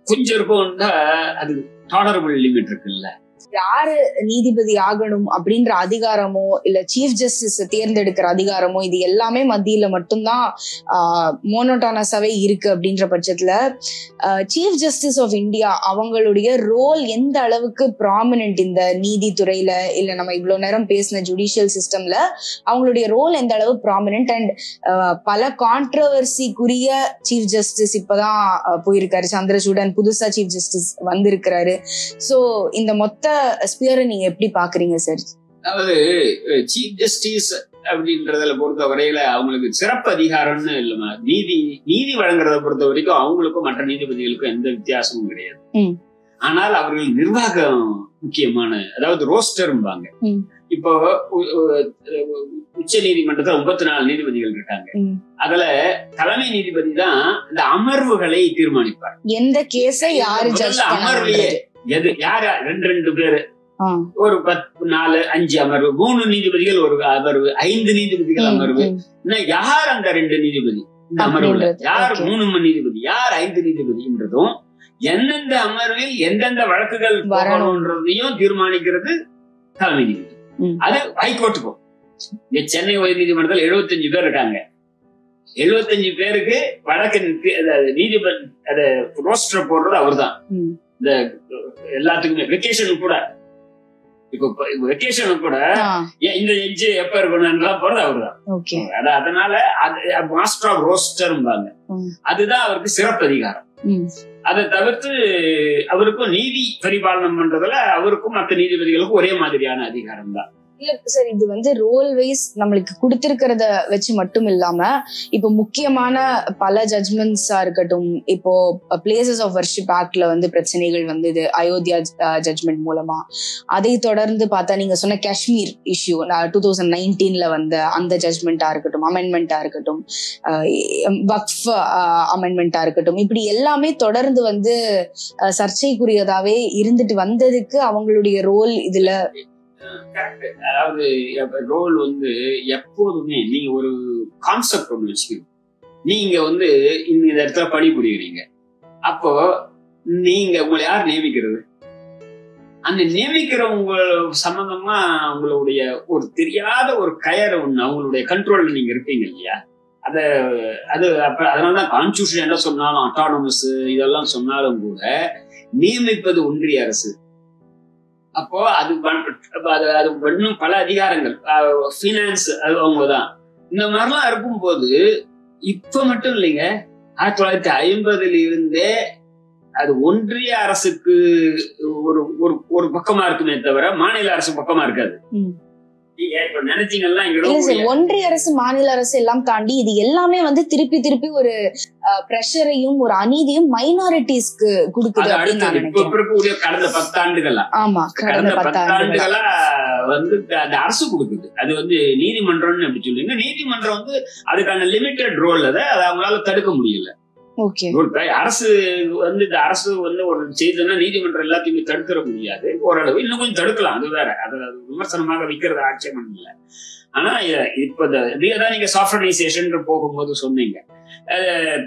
கொஞ்சம் இருக்கும்னா அது டாலரபிள் லிமிட் இருக்குல்ல. யாரு நீதிபதி ஆகணும் அப்படின்ற அதிகாரமோ இல்ல சீஃப் ஜஸ்டிஸ் தேர்ந்தெடுக்கிற அதிகாரமோ இது எல்லாமே மத்தியில மட்டும்தான் மோனோட்டானஸாவே இருக்கு. அப்படின்ற பட்சத்துல சீஃப் ஜஸ்டிஸ் ஆஃப் இந்தியா அவங்களுடைய ரோல் எந்த அளவுக்கு ப்ராமினன்ட் இந்த நீதித்துறையில, இல்ல நம்ம இவ்வளவு நேரம் பேசின ஜுடிஷியல் சிஸ்டம்ல அவங்களுடைய ரோல் எந்த அளவு ப்ராமினன்ட்? அண்ட் பல கான்ட்ரவர்சிக்குரிய சீஃப் ஜஸ்டிஸ் இப்பதான் போயிருக்காரு, சந்திரசூடன் புதுசா சீஃப் ஜஸ்டிஸ் வந்திருக்கிறாரு. சோ இந்த மொத்த ஸ்பியரை நீங்க எப்படி பாக்குறீங்க சார்? அதாவது சீஃப் ஜஸ்டிஸ் அப்படின்றதுல பொறுத்த வரையில அவங்களுக்கு சிறப்பு அதிகாரம்னு இல்லமா, நீதி வழங்குறத பொறுத்த வரைக்கும் அவங்களுக்கும் மற்ற நீதிபதிகளுக்கும் எந்த வித்தியாசமும் கிடையாது. ஆனால் அவர்கள் நிர்வாகம் முக்கியமான, அதாவது ரோஸ்டர்ம்பாங்க. இப்போ உச்ச நீதிமன்றத்துல 34 நீதிபதிகள் இருக்காங்க. அதுல தலைமை நீதிபதி தான் இந்த அமர்வுகளை தீர்மானிப்பார். எந்த கேஸ யாரு அமர்வுலயே யாரு 2 பேரு, ஒரு 4, 5 அமர்வு, 3 நீதிபதிகள் ஒரு அமர்வு, 5 நீதிபதிகள் அமர்வு. யார் அந்த 2 நீதிபதி இந்த அமர்வுல, யார் 3 நீதிபதி, யார் 5 நீதிபதின்றதும் எந்தெந்த அமர்வில் எந்தெந்த வழக்குகள் வரணும்ன்றதையும் தீர்மானிக்கிறது தலைமை நீதிபதி. அது ஹைகோர்ட்டுக்கும். இங்க சென்னை உயர்நீதிமன்றத்தில் 75 பேர் இருக்காங்க. 75 பேருக்கு வழக்கு நீதிபதி அத ரோஸ்டர் போடுறது அவர்தான். இந்த எல்லாத்துக்குமே வெக்கேஷனுக்கு கூட, இப்போ வெக்கேஷனுக்கு கூட இந்த ஜட்ஜ் எப்ப இருக்கணும் போறது அவர்தான். அதனால மாஸ்டர் ஆஃப் ரோஸ்டர்பாங்க. அதுதான் அவருக்கு சிறப்பு அதிகாரம். அதை தவிர்த்து அவருக்கும் நீதி பரிபாலனம் பண்றதுல அவருக்கும் மற்ற நீதிபதிகளுக்கும் ஒரே மாதிரியான அதிகாரம் தான். இல்ல சார், இது வந்து ரோல் வைஸ் நம்மளுக்கு கொடுத்திருக்கிறத வச்சு மட்டும் இல்லாம இப்போ முக்கியமான பல ஜட்ஜ்மெண்ட்ஸா இருக்கட்டும், இப்போ பிளேசஸ் ஆஃப் வர்ஷிப் ஆக்ட்ல வந்து பிரச்சனைகள் வந்தது அயோத்தியா ஜட்ஜ்மெண்ட் மூலமா. அதை தொடர்ந்து பார்த்தா நீங்க சொன்ன காஷ்மீர் இஷ்யூ 2019 வந்த அந்த ஜட்ஜ்மெண்டா இருக்கட்டும், அமெண்ட்மெண்டா இருக்கட்டும், வக்ஃப் அமெண்ட்மெண்டா இருக்கட்டும், இப்படி எல்லாமே தொடர்ந்து வந்து சர்ச்சைக்குரியதாவே இருந்துட்டு வந்ததுக்கு அவங்களுடைய ரோல் இதுல அதாவது ரோல் வந்து எப்போதுமே நீங்க ஒரு கான்செப்ட் ஒண்ணு வச்சுக்கணும். நீங்க வந்து இந்த இடத்துல பணிபுரியுறீங்க, அப்போ நீங்க உங்களை யார் நியமிக்கிறது? அந்த நியமிக்கிறவங்க சம்பந்தமா உங்களுடைய ஒரு தெரியாத ஒரு கயர் ஒண்ணு அவங்களுடைய கண்ட்ரோல்ல நீங்க இருப்பீங்க இல்லையா? அதனாலதான் கான்ஸ்டிடியூஷன் என்ன சொன்னாலும் அட்டானமஸ் இதெல்லாம் சொன்னாலும் கூட நியமிப்பது ஒன்றிய அரசு. அப்போ அது இன்னும் பல அதிகாரங்கள், பினான்ஸ் அது அவங்கதான். இந்த மாதிரிலாம் இருக்கும்போது இப்ப மட்டும் இல்லைங்க, 1950 இருந்தே அது ஒன்றிய அரசுக்கு ஒரு பக்கமா இருக்குமே தவிர மாநில அரசு பக்கமா இருக்காது. இப்ப நினைச்சீங்கன்னா ஒன்றிய அரசு மாநில அரசு எல்லாம் தாண்டி இது எல்லாமே வந்து திருப்பி திருப்பி ஒரு பிரஷரையும் ஒரு அநீதியும் மைனாரிட்டிஸ்க்கு கொடுக்குது அப்படின்னு நான் நினைக்கிறேன். கடந்த 10 ஆண்டுகளா கடந்த 10 ஆண்டுகளா வந்து அந்த அரசு கொடுக்குது. அது வந்து நீதிமன்றம்னு எப்படி சொல்லுவீங்க? நீதிமன்றம் வந்து அதுக்கான லிமிட்டட் ரோல் அதை அவங்களால தடுக்க முடியல. அரசு வந்து இந்த அரசு வந்து ஒரு செய்ததுன்னா நீதிமன்றம் எல்லாத்தையுமே தடுத்துட முடியாது. ஓரளவு இன்னும் கொஞ்சம் தடுக்கலாம், அது வேற. அது விமர்சனமாக வைக்கிறது ஆட்சேபம் இல்லை. ஆனா இப்ப இதான் நீங்க சாஃப்ட்வேரைசேஷன் போகும்போது சொன்னீங்க,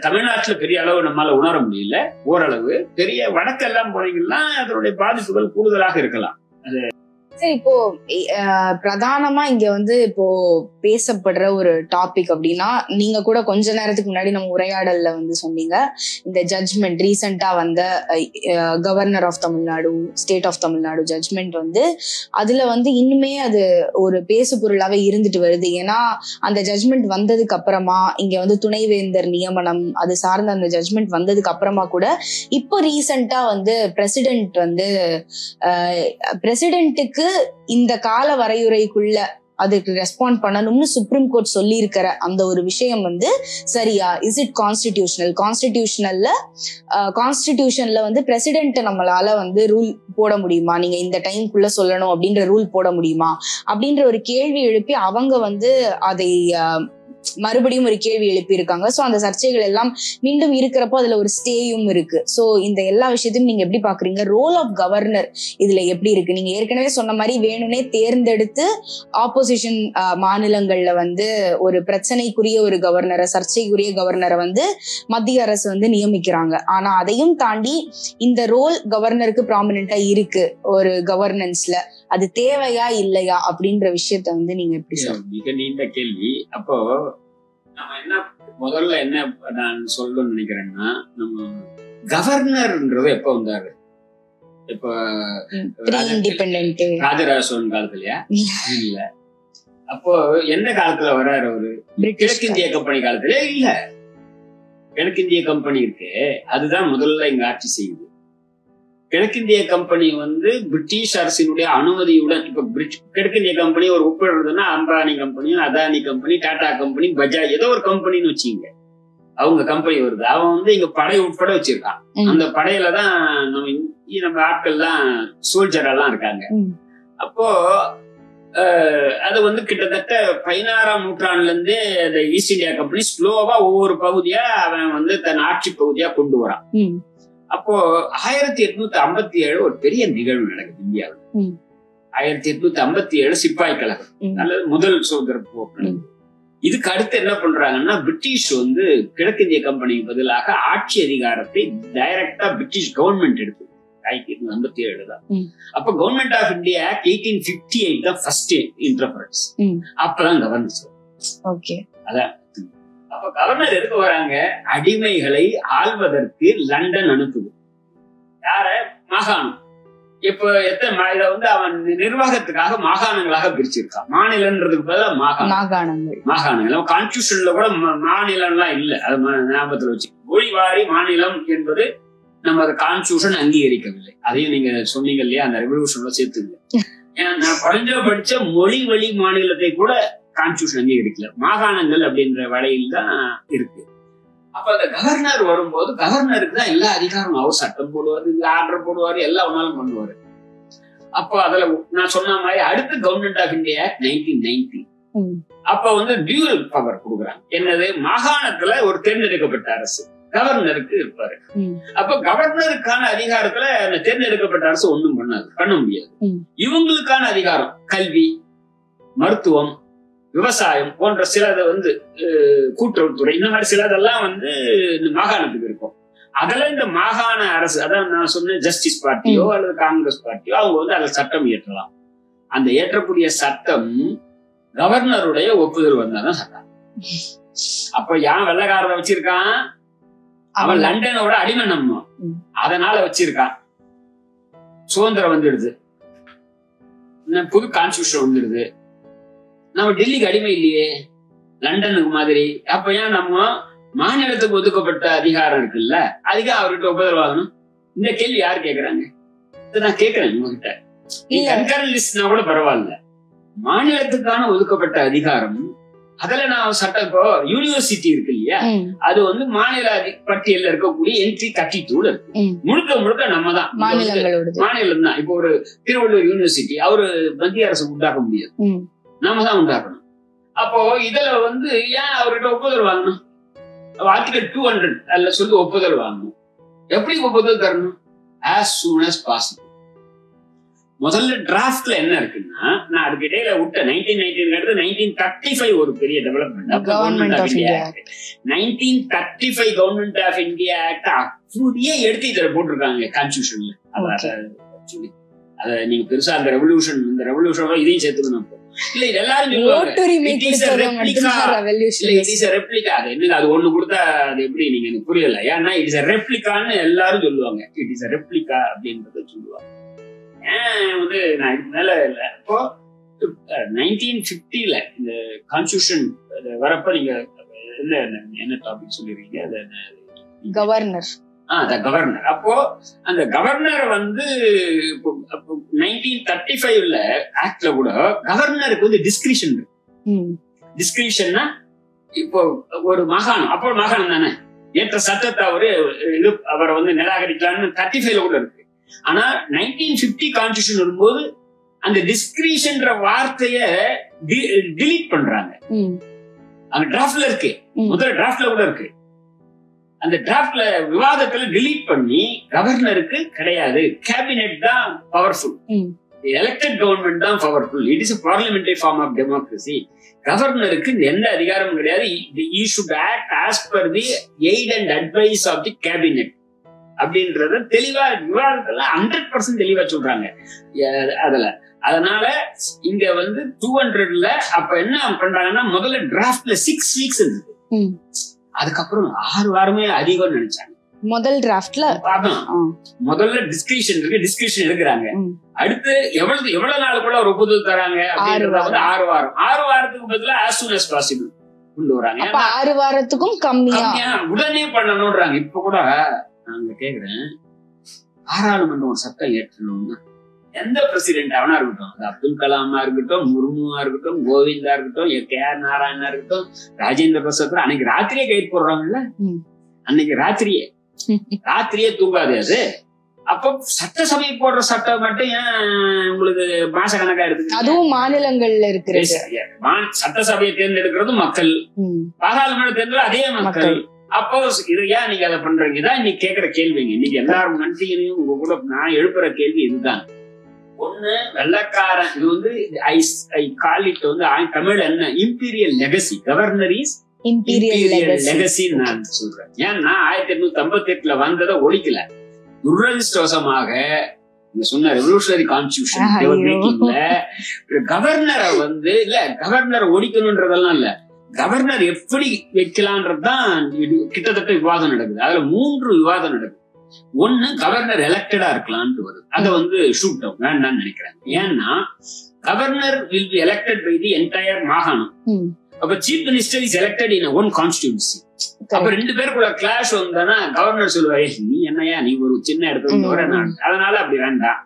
தமிழ்நாட்டுல பெரிய அளவு நம்மளால உணர முடியல. ஓரளவு பெரிய வடக்கெல்லாம் போனீங்கன்னா அதனுடைய பாதிப்புகள் கூடுதலாக இருக்கலாம். அது சரி, இப்போ பிரதானமா இங்க வந்து இப்போ பேசப்படுற ஒரு டாபிக் அப்படின்னா, நீங்க கூட கொஞ்ச நேரத்துக்கு முன்னாடி நம்ம உரையாடல்ல வந்து சொன்னீங்க, இந்த ஜட்ஜ்மெண்ட் ரீசெண்டா வந்த governor of Tamil Nadu, state of Tamil Nadu judgment வந்து அதுல வந்து இன்னுமே அது ஒரு பேசு பொருளாவே இருந்துட்டு வருது. ஏன்னா அந்த ஜட்ஜ்மெண்ட் வந்ததுக்கு அப்புறமா இங்க வந்து துணைவேந்தர் நியமனம் அது சார்ந்த அந்த ஜட்ஜ்மெண்ட் வந்ததுக்கு அப்புறமா கூட இப்போ ரீசெண்டா வந்து பிரசிடென்ட்டுக்கு இந்த கால வரையுறைக்குள்ள அதுக்கு ரெஸ்பாண்ட் பண்ணணும்னு சுப்ரீம் கோர்ட் சொல்லி இருக்கிற அந்த ஒரு விஷயம் வந்து சரியா? இஸ் இட் கான்ஸ்டிடியூஷன்ல வந்து பிரசிடென்ட் நம்மளால வந்து ரூல் போட முடியுமா? நீங்க இந்த டைம்குள்ள சொல்லணும் அப்படின்ற ரூல் போட முடியுமா அப்படின்ற ஒரு கேள்வி எழுப்பி அவங்க வந்து அதை மறுபடியும் ஒரு கேள்வி எழுப்பி இருக்காங்க. சோ அந்த சர்ச்சைகள் எல்லாம் மீண்டும் இருக்கிறப்போ அதுல ஒரு ஸ்டேயும் இருக்கு. சோ இந்த எல்லா விஷயத்தையும் நீங்க எப்படி பாக்குறீங்க? ரோல் ஆஃப் கவர்னர் இதுல எப்படி இருக்கு? நீங்க ஏற்கனவே சொன்ன மாதிரி வேணும்னே தேர்ந்தெடுத்து ஆப்போசிஷன் மாநிலங்கள்ல வந்து ஒரு பிரச்சனைக்குரிய ஒரு கவர்னரை, சர்ச்சைக்குரிய கவர்னரை வந்து மத்திய அரசு வந்து நியமிக்கிறாங்க. ஆனா அதையும் தாண்டி இந்த ரோல் கவர்னருக்கு ப்ராமினென்ட்டா இருக்கு ஒரு கவர்னன்ஸ்ல. அது தேவையா இல்லையா அப்படின்ற விஷயத்த வந்து நீங்க எப்படி சொல்லுங்க? மிக நீண்ட கேள்வி. அப்போ நம்ம முதல்ல என்ன நான் சொல்லணும்னு நினைக்கிறேன்னா, நம்ம கவர்னர்ன்றது எப்ப வந்தாரு? இப்ப ராஜராஜ சோழன் காலத்துலயா? இல்ல. அப்போ எந்த காலத்துல வர்றாரு அவரு? கிழக்கிந்திய கம்பெனி காலத்துல இல்ல. கிழக்கிந்திய கம்பெனி இருக்கு, அதுதான் முதல்ல இங்க ஆட்சி செய்யுது. கிழக்கிந்திய கம்பெனி வந்து பிரிட்டிஷ் அரசினுடைய அனுமதியுடன், இப்ப கிழக்கிந்திய கம்பெனி ஒரு ஒப்பிடுறதுன்னா Ambani company, Adani company, Tata company, Bajaj ஏதோ ஒரு கம்பெனின்னு வச்சுங்க, அவங்க கம்பெனி வருது. அவன் வந்து இங்க படை உட்பட வச்சிருக்கான். அந்த படையில தான் நம்ம ஆட்கள்லாம் சோல்ஜரெல்லாம் இருக்காங்க. அப்போ அது வந்து கிட்டத்தட்ட 16ஆம் நூற்றாண்டுல இருந்தே இந்த ஈஸ்ட் இந்தியா கம்பெனி ஸ்லோவா ஒவ்வொரு பகுதியா அவன் வந்து தன் ஆட்சி பகுதியா கொண்டு வரான். அப்போ 1857 ஒரு பெரிய நிகழ்வு நடக்குது இந்தியாவில். 1857 சிப்பாய் கழகம், அல்லது முதல் சுதந்திர போக்கு. இதுக்கு அடுத்து என்ன பண்றாங்கன்னா, பிரிட்டிஷ் வந்து கிழக்கிந்திய கம்பெனிக்கு பதிலாக ஆட்சி அதிகாரத்தை டைரக்டா பிரிட்டிஷ் கவர்மெண்ட் எடுத்து 1857 தான். அப்ப கவர்மெண்ட் ஆஃப் இந்தியா ஆக்ட் 1858 தான் ஃபர்ஸ்ட் இன்டர்ஃபரன்ஸ். அப்பதான் கவர்னர். ஓகே, அதான். அப்ப கவர்னர் எதுக்கு வராங்க? அடிமைகளை ஆள்வதற்கு லண்டன் அனுப்புது. யார? மாகாணம். இப்ப இத அவன் நிர்வாகத்துக்காக மாகாணங்களாக பிரிச்சிருக்கான். மாநிலன்றதுக்கு பதிலாக மாகாணங்கள். கான்ஸ்டிடியூஷன்ல கூட மாநிலம்லாம் இல்ல, அது ஞாபகத்துல வச்சு. மொழிவாரி மாநிலம் என்பது நம்ம அதை கான்ஸ்டிடியூஷன் அங்கீகரிக்கவில்லை. அதையும் நீங்க சொன்னீங்க இல்லையா, அந்த ரெவல்யூஷன்ல சேர்த்துங்க. ஏன்னா நான் படிச்ச மொழி வழி மாநிலத்தை கூட கான்ஸ்டிடியூஷன் அங்கீகரிக்கல. மாகாணங்கள் அப்படின்ற வகையில் தான் இருக்கு. அப்ப அந்த கவர்னர் வரும்போது கவர்னருக்கு தான் எல்லா அதிகாரம். அவர் சட்டம் போடுவாரு, ஆர்டர் போடுவாரு, எல்லாம் ஒன்னாலும் பண்ணுவாரு. அப்ப அதுல நான் சொன்ன மாதிரி அடுத்து கவர்மெண்ட் ஆஃப் இந்தியா ஆக்ட் 1990. அப்ப டியூரல் பவர் கொடுக்குறாங்க. என்னது? மாகாணத்துல ஒரு தேர்ந்தெடுக்கப்பட்ட அரசு கவர்னருக்கு இருப்பாரு. அப்ப கவர்னருக்கான அதிகாரத்துல அந்த தேர்ந்தெடுக்கப்பட்ட அரசு ஒண்ணும் பண்ண முடியாது. இவங்களுக்கான அதிகாரம் கல்வி, மருத்துவம், விவசாயம் போன்ற சிலது கூட்டுறவுத்துறை, இந்த மாதிரி சிலதெல்லாம் இந்த மாகாணத்துக்கு இருக்கும். அதுல இந்த மாகாண அரசு, அதான் நான் சொன்ன ஜஸ்டிஸ் பார்ட்டியோ அல்லது காங்கிரஸ் பார்ட்டியோ அவங்க அதுல சட்டம் இயற்றலாம். அந்த இயற்றக்கூடிய சட்டம் கவர்னருடைய ஒப்புதல் வந்தாதான் சட்டம். அப்ப யான் வெள்ளக்காரரை வச்சிருக்கான், அவன் லண்டனோட அடிமை நம்ம, அதனால வச்சிருக்கான். சுதந்திரம் வந்துடுது, புது கான்ஸ்டிடியூஷன் வந்துடுது. நம்ம டெல்லிக்கு அடிமை இல்லையே, லண்டனுக்கு மாதிரி. அப்ப ஏன் நம்ம மாநிலத்துக்கு ஒதுக்கப்பட்ட அதிகாரம் இருக்குல்ல, அதுக்கு அவர்கிட்ட ஒப்புதல் வாங்கணும்? இந்த கேள்வி யாரு கேக்குறாங்க? நான் கேக்குறேன் உங்ககிட்ட. கன்கரண்ட் லிஸ்ட்னா கூட பரவாயில்ல, மாநிலத்துக்கான ஒதுக்கப்பட்ட அதிகாரம். அதுல நான் சட்டம், இப்போ யூனிவர்சிட்டி இருக்கு இல்லையா, அது மாநில பட்டியல்ல இருக்கக்கூடிய என்ட்ரி 32 இருக்கு. முழுக்க நம்ம தான் மாநிலம் தான். இப்போ ஒரு திருவள்ளூர் யூனிவர்சிட்டி அவரு மத்திய அரசு உண்டாக்க முடியாது, நாம தான் உண்டாக்கணும். அப்போ இதுல ஏன் அவர்கிட்ட ஒப்புதல் வாங்கணும்? ஆர்டிகல் 200 அதுல சொல்லி ஒப்புதல் வாங்கணும். எப்படி ஒப்புதல் தரணும்? as soon as possible. முதல்ல டிராஃப்ட்ல என்ன இருக்குன்னா, நான் அதுக்கு இடையில விட்ட 1919 அடுத்து 1935 ஒரு பெரிய development. Government of India act 1935 government of India act அப்படியே எடுத்து இதுல போட்டிருக்காங்க கான்ஸ்டிடியூஷன்ல. அத நீங்க பெருசா அந்த ரெவல்யூஷன் இதையும் சேர்த்துக்கணும். இல்ல இது எல்லாரும் ரெப்ளிகா. அது என்ன, அது ஒண்ணு கொடுத்தா அது எப்படி நீங்க புரியல. ஏன்னா இட் இஸ் a ரெப்ளிகான்னு எல்லாரும் சொல்லுவாங்க. இட் இஸ் a ரெப்ளிகா அப்படின்றத சொல்லுவாங்க. நான் இதுக்கு மேல இல்ல. இப்போ 1950 இந்த கான்ஸ்டிடியூஷன் வரப்ப நீங்க என்ன டாபிக் சொல்லிருக்கீங்க? கவர்னர். கவர்னர். அப்போ அந்த கவர்னர் 1935 ஆக்ட்ல கூட கவர்னருக்கு டிஸ்கிரிஷன் இருக்கு. டிஸ்கிரிஷன்னா இப்போ ஒரு மாகாணம், அப்போ மாகாணம் தானே, ஏற்ற சட்டத்தை அவரை நிராகரிக்கலாம்னு 35 கூட இருக்கு. ஆனா 1950 கான்ஸ்டிடியூஷன் வரும்போது அந்த டிஸ்கிரிஷன்ற வார்த்தைய டிலீட் பண்றாங்க. அந்த டிராஃப்ட்ல இருக்கு, முதல்ல டிராஃப்ட்ல கூட இருக்கு. அந்த டிராஃப்ட்ல விவாதத்துல டிலீட் பண்ணி கவர்னருக்கு கிடையாது, கேபினெட் தான் பவர்ஃபுல், எலெக்டட் கவர்மெண்ட் தான் powerful, it is a parliamentary form of democracy. கவர்னருக்கு எந்த அதிகாரமும் கிடையாது. he should act as per the aid and advice of the cabinet அப்படின்றத தெளிவா விவாதத்துல 100% தெளிவா சொல்றாங்க அதுல. அதனால இங்க 200ல அப்ப என்ன பண்றாங்கன்னா, முதல்ல டிராஃப்ட்ல 6 weeks இருக்கு, அதுக்கப்புறம் 6 வாரமே அதிகம் நினைச்சாங்க. முதல் டிராஃப்ட்ல முதல்ல டிஸ்கிரிஷன் இருக்கு, டிஸ்கிரிஷன் எடுக்கிறாங்க. அடுத்து எவ்வளவு நாளுக்குள்ள ஒரு ஒப்புதல் தராங்க அப்படின்றத 6 வாரம். 6 வாரத்துக்கு பதிலா as soon as possible கொண்டு வராங்க. 6 வாரத்துக்கும் கம்மியா உடனே பண்ணணும்ன்றாங்க. இப்ப கூட நாங்க கேக்குறேன், பாராளுமன்றம் சட்டம் ஏற்றணும்னா எந்த பிரசிடென்ட் அவனா இருக்கட்டும், அது அப்துல் கலாமா இருக்கட்டும், முர்முவா இருக்கட்டும், கோவிந்தா இருக்கட்டும், KR நாராயணா இருக்கட்டும், ராஜேந்திர பிரசாத், அன்னைக்கு ராத்திரியே கைது போடுறாங்கல்ல, அன்னைக்கு ராத்திரியே தூங்காது அது. அப்ப சட்டசபை போடுற சட்டம் மட்டும் ஏன் உங்களுக்கு மாச கணக்கா இருக்கு? அதுவும் மாநிலங்கள்ல இருக்கிற சட்டசபையை தேர்ந்தெடுக்கிறது மக்கள், பாராளுமன்ற தேர்ந்தெடுக்கிறது அதே மக்கள். அப்போ இது ஏன் நீங்க அதை பண்றீங்க? இதான் இன்னைக்கு கேட்கிற கேள்விங்க. இன்னைக்கு எல்லாரும் நன்றிகளையும் உங்க கூட நான் எழுப்புற கேள்வி இதுதான். ஒண்ணு, வெள்ளக்காரன், இது ஐ கால் இட் தமிழ் என்ன, imperial legacy. Governor is imperial லெகசின்னு நான் சொல்றேன். ஏன்னா 1858 வந்ததை ஒழிக்கல, துரதிருஷ்டவசமாக நீங்க சொன்ன ரெவல்யூஷனரி கான்ஸ்டிடியூஷன் கவர்னரை இல்ல கவர்னரை ஒழிக்கணும்ன்றதெல்லாம் இல்ல, கவர்னர் எப்படி வைக்கலான்றதுதான் கிட்டத்தட்ட விவாதம் நடக்குது. அதுல 3 விவாதம் நடக்குது. ஒண்ணு, கவர்னர் எலெக்டடா இருக்கலாம்னு வருது. அதை ஷூட் டவுன் வேண்டாம்னு நினைக்கிறாங்க. ஏன்னா governor will be elected by the entire மாகாணம். அப்ப chief minister is elected in one constituency. அப்ப 2 பேருக்குள்ள கிளாஷ் வந்தானா கவர்னர் சொல்லுவாரு, நீ என்னையா நீ ஒரு சின்ன இடத்துல வர நான், அதனால அப்படி வேண்டாம்.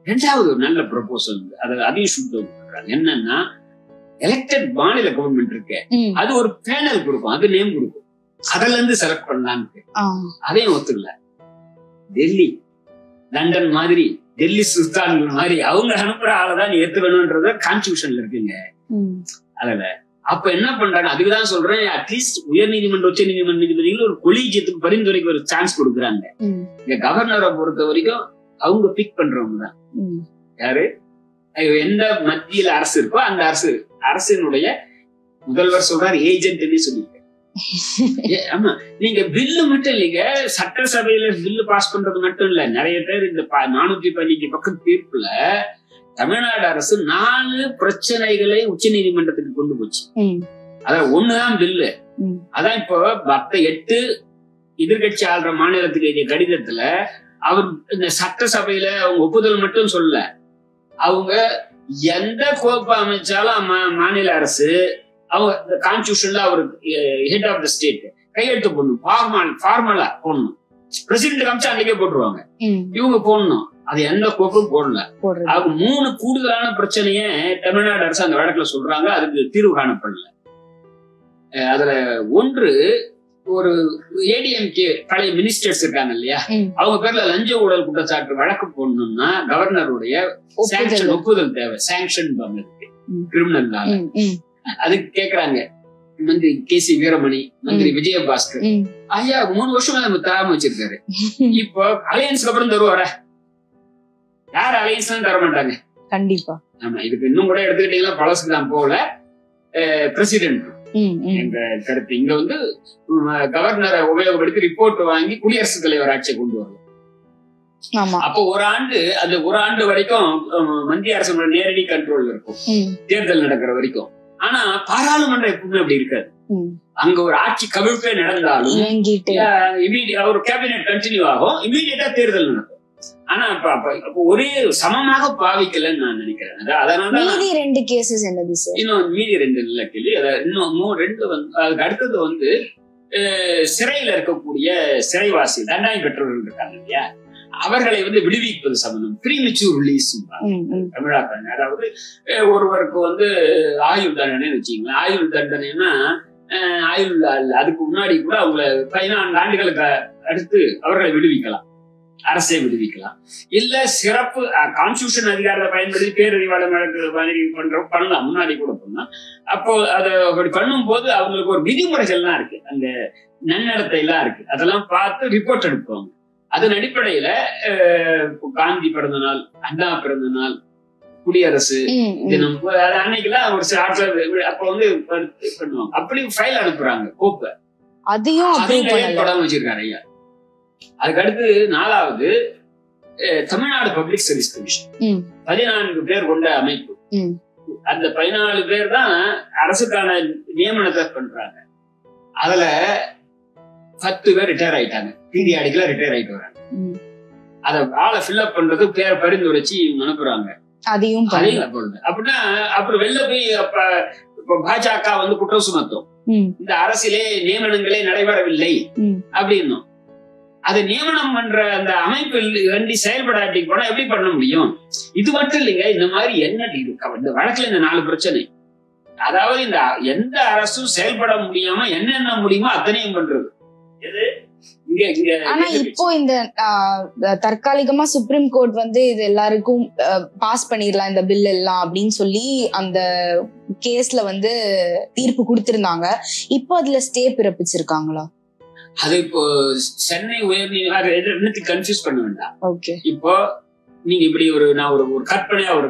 2வது ஒரு நல்ல ப்ரொபோசல் அதையும் ஷூட் டவுன் பண்றாங்க. என்னன்னா எலெக்டட் மாநில கவர்மெண்ட் இருக்கு, அது ஒரு பேனல் கொடுக்கும், அது நேம் கொடுக்கும், அதுல இருந்து செலக்ட் பண்ணலான்னு. அதையும் ஒத்துக்கல. டெல்லி லண்டன் மாதிரி டெல்லி சுல்தான்கள் மாதிரி அவங்க அனுப்புற ஆளதான் நீ ஏத்துக்கணும்ன்றத கான்ஸ்டிடியூஷன்ல இருக்குங்க. அதுல அப்ப என்ன பண்றாங்க, அதுக்குதான் சொல்றேன், அட்லீஸ்ட் உயர் நீதிமன்ற உச்ச நீதிமன்ற நீதிபதிகள் ஒரு கொலீஜியத்துக்கு பரிந்துரைக்கு ஒரு சான்ஸ் கொடுக்குறாங்க. இந்த கவர்னரை பொறுத்த வரைக்கும் அவங்க பிக் பண்றவங்க தான். யாரு எந்த மத்தியில அரசு இருக்கோ அந்த அரசினுடைய முதல்வர் சொல்றாரு ஏஜென்ட் சொல்லிட்டு. ஆமா, நீங்க பில்லு மட்டும் இல்லைங்க, சட்டசபையில பில்லு பாஸ் பண்றது மட்டும் இல்ல. நிறைய பேர் இந்த 415 பக்கம் தீர்ப்புல தமிழ்நாடு அரசு 4 பிரச்சனைகளை உச்ச நீதிமன்றத்துக்கு கொண்டு போச்சு. அதான் ஒண்ணுதான் பில்லு. அதான் இப்போ மத்த 8 எதிர்கட்சி ஆள்ற மாநிலத்துக்கு எழுதிய கடிதத்துல அவர் இந்த சட்டசபையில அவங்க ஒப்புதல் மட்டும் சொல்ல, அவங்க எந்த கோப்பை அமைச்சாலும் மாநில அரசு அவங்க கான்ஸ்டிடியூஷன்ல அவர் ஹெட் ஆஃப் த ஸ்டேட் கையெழுத்து போடணும், ஃபார்மலா போடணும். பிரசிடென்ட் காமிச்சா அன்னைக்கே போட்டுருவாங்க, இவங்க போடணும். அது எந்த கோப்பும் போடல. அவங்க 3 கூடுதலான பிரச்சனைய தமிழ்நாடு அரசு அந்த வழக்குல சொல்றாங்க, அதுக்கு தீர்வு காணப்படல. அதுல ஒன்று, ஒரு ஏடிஎம்கே பழைய மினிஸ்டர்ஸ் இருக்காங்க இல்லையா, அவங்க பேர்ல லஞ்ச ஊழல் குற்றச்சாட்டு வழக்கு போடணும்னா கவர்னருடைய ஒப்புதல் தேவை. சாங்ஷன் இருக்கு கிரிமினல். அதுக்கு கேக்குறாங்க மந்திரி KC வீரமணி, மந்திரி விஜயபாஸ்கர். ஐயா 3 வருஷமா நம்ம தராம வச்சிருக்காரு. இப்போ அலையன்ஸ்க்கு அப்புறம் தருவார? யார் அலையன்ஸ் தான் தர மாட்டாங்க கண்டிப்பா. ஆமா, இதுக்கு இன்னும் கூட எடுத்துக்கிட்டீங்கன்னா பழசுக்கு தான் போல பிரசிடென்ட் என்ற கருத்து. இங்க கவர்னரை உபயோகப்படுத்தி ரிப்போர்ட் வாங்கி குடியரசுத் தலைவர் ஆட்சியை கொண்டு வரலாம். அப்போ ஒரு ஆண்டு வரைக்கும் மத்திய அரசு நேரடி கண்ட்ரோல் இருக்கும் தேர்தல் நடக்கிற வரைக்கும். ஆனா பாராளுமன்றம் எப்பவுமே அப்படி இருக்காது. அங்க ஒரு ஆட்சி கவிழ்ப்பே நடந்தாலும் ஒரு கேபினெட் கண்டினியூ ஆகும், இமீடியட்டா தேர்தல் நடக்கும். ஆனா ஒரே சமமாக பாவிக்கலன்னு நான் நினைக்கிறேன். அதனாலதான் மீதி 2 கேசஸ் என்னது சார்? இன்னும் மீதி 2 இல்ல கேள்வி. இன்னும் 2 அதுக்கு அடுத்தது சிறையில இருக்கக்கூடிய சிறைவாசி தண்டனை பெற்றவர்கள் இருக்காங்க இல்லையா, அவர்களை விடுவிப்பது சம்பந்தம் ப்ரீமெச்சூர் ரிலீஸ் தமிழாக்காங்க. அதாவது ஒருவருக்கு ஆயுள் தண்டனை வச்சுங்களேன். ஆயுள் தண்டனைன்னா ஆயுள் அதுக்கு முன்னாடி கூட அவங்க 14 ஆண்டுகளுக்கு அடுத்து அவர்களை விடுவிக்கலாம், அரசே விடுவிக்கலாம். இல்ல சிறப்பு கான்ஸ்டிடியூஷன் அதிகாரத்தை பயன்படுத்தி பேரறிவாளர் பண்ணலாம், முன்னாடி கூட பண்ணலாம். அப்போ அதை அப்படி பண்ணும் போது அவங்களுக்கு ஒரு விதிமுறைகள்லாம் இருக்கு, அந்த நன்னடத்தை எல்லாம் இருக்கு, அதெல்லாம் பார்த்து ரிப்போர்ட் எடுப்பாங்க. அதன் அடிப்படையில காந்தி பிறந்த நாள், அண்ணா பிறந்த நாள், குடியரசு தினம் அன்னைக்கெல்லாம் ஒரு சில ஆட்கள் அப்ப பண்ணுவாங்க. அப்படி ஃபைல் அனுப்புறாங்க கோப்பை, அதையும் படம் வச்சிருக்காரு ஐயா. அதுக்கு அடுத்து 4வது தமிழ்நாடு பப்ளிக் சர்வீஸ் கமிஷன் 14 பேர் கொண்ட அமைப்பு. அந்த 14 பேர் தான் அரசுக்கான நியமனத்தை பண்றாங்க. அதுல 10 பேர் ரிட்டையர் ஆயிட்டாங்க, பீரியாடிக்கலா ரிட்டையர் ஆயிட்டு வராங்க. அத ஆளை ஃபில்அப் பண்றது பேர் பரிந்துரைச்சு அனுப்புறாங்க. அதையும் அப்படின்னா அப்புறம் வெளில போய் பாஜக குற்றம் சுமத்தும், இந்த அரசிலே நியமனங்களே நடைபெறவில்லை அப்படின்னும். அதை நியமனம் பண்ற அந்த அமைப்பு வேண்டி செயல்படாட்டி போனா எப்படி பண்ண முடியும்? இது மட்டும் இல்லைங்க, இந்த மாதிரி என்ன இந்த வழக்குல இந்த 4 பிரச்சனை. அதாவது இந்த எந்த அரசும் செயல்பட முடியாம என்னென்ன முடியுமோ அத்தனையும் பண்றது. ஆனா இப்போ இந்த தற்காலிகமா சுப்ரீம் கோர்ட் இது எல்லாருக்கும் பாஸ் பண்ணிடலாம் இந்த பில் எல்லாம் அப்படின்னு சொல்லி அந்த கேஸ்ல தீர்ப்பு கொடுத்திருந்தாங்க. இப்போ அதுல ஸ்டே பிறப்பிச்சிருக்காங்களா? அது இப்போ சென்னை உயர்நீதிமன்றம் கன்ஃபியூஸ் பண்ண வேண்டாம். இப்போ நீங்க இப்படி நான் ஒரு கற்பனையா ஒரு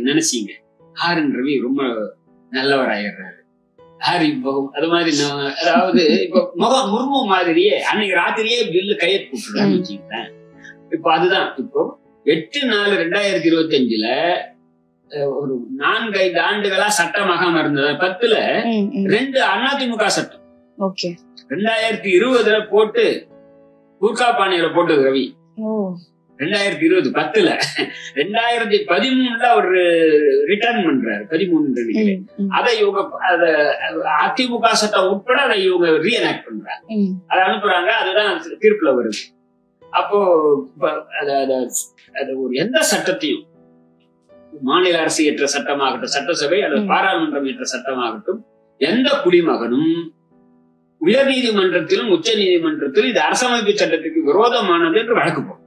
நினைச்சீங்க, ஆர்.என். ரவி ரொம்ப நல்லவராயிடுறாரு, ஹாரி போகும் அது மாதிரி. அதாவது இப்போ முர்மு மாதிரியே அன்னைக்கு ராத்திரியே பில்லு கையெழுத்து போட்டுறான்னு வச்சுக்கிட்டேன். இப்ப அதுதான் இப்போ 8/4/2025 ஒரு 4-5 ஆண்டுகளா சட்டமாகாம இருந்தது. 10ல 2 அதிமுக சட்டம். 2020 போட்டு குர்கா பாணியில போட்டது ரவி. 2020 10ல 2013 அவர் ரிட்டர்ன் பண்றாரு 13. அதை இவங்க அதிமுக சட்டம் உட்பட அதை இவங்க ரீஎனாக்ட் பண்றாங்க, அதை அனுப்புறாங்க. அதுதான் தீர்ப்புல வருது. அப்போ ஒரு எந்த சட்டத்தையும் மாநில அரசு ஏற்ற சட்டமாகட்டும், சட்டசபை அல்லது பாராளுமன்றம் ஏற்ற சட்டமாகட்டும், எந்த குடிமகனும் உயர் நீதிமன்றத்திலும் உச்ச நீதிமன்றத்திலும் இது அரசமைப்பு சட்டத்துக்கு விரோதமானது என்று வழக்கு போட்டார்.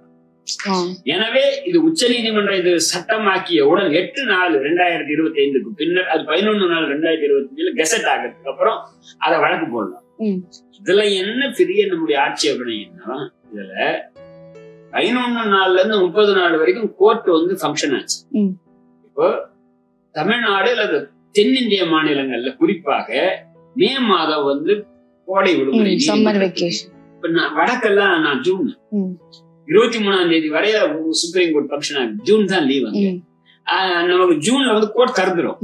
எனவே இது உச்ச நீதிமன்றம் இது சட்டமாக்கியவுடன் 8/4/2025 பின்னர் அது 11/4/2025 கெசட் ஆகிறதுக்கு அப்புறம் அதை வழக்கு போடலாம். இதுல என்ன பெரிய நம்முடைய ஆட்சேபனைன்னா, இதுல 11 30 நாள் வரைக்கும் கோர்ட் ஃபங்க்ஷன் ஆச்சு. இப்போ தமிழ்நாடு அல்லது தென்னிந்திய மாநிலங்கள்ல குறிப்பாக மே மாதம் கோடை விடுமுறை, சம்மர் வெக்கேஷன். இப்ப வடக்கெல்லாம் நான் ஜூன் 23ஆம் தேதி வரைய சுப்ரீம் கோர்ட் ஃபங்க்ஷன் ஆகுது. ஜூன் தான் லீவ். நமக்கு ஜூன்ல கோர்ட் திறந்துரும்.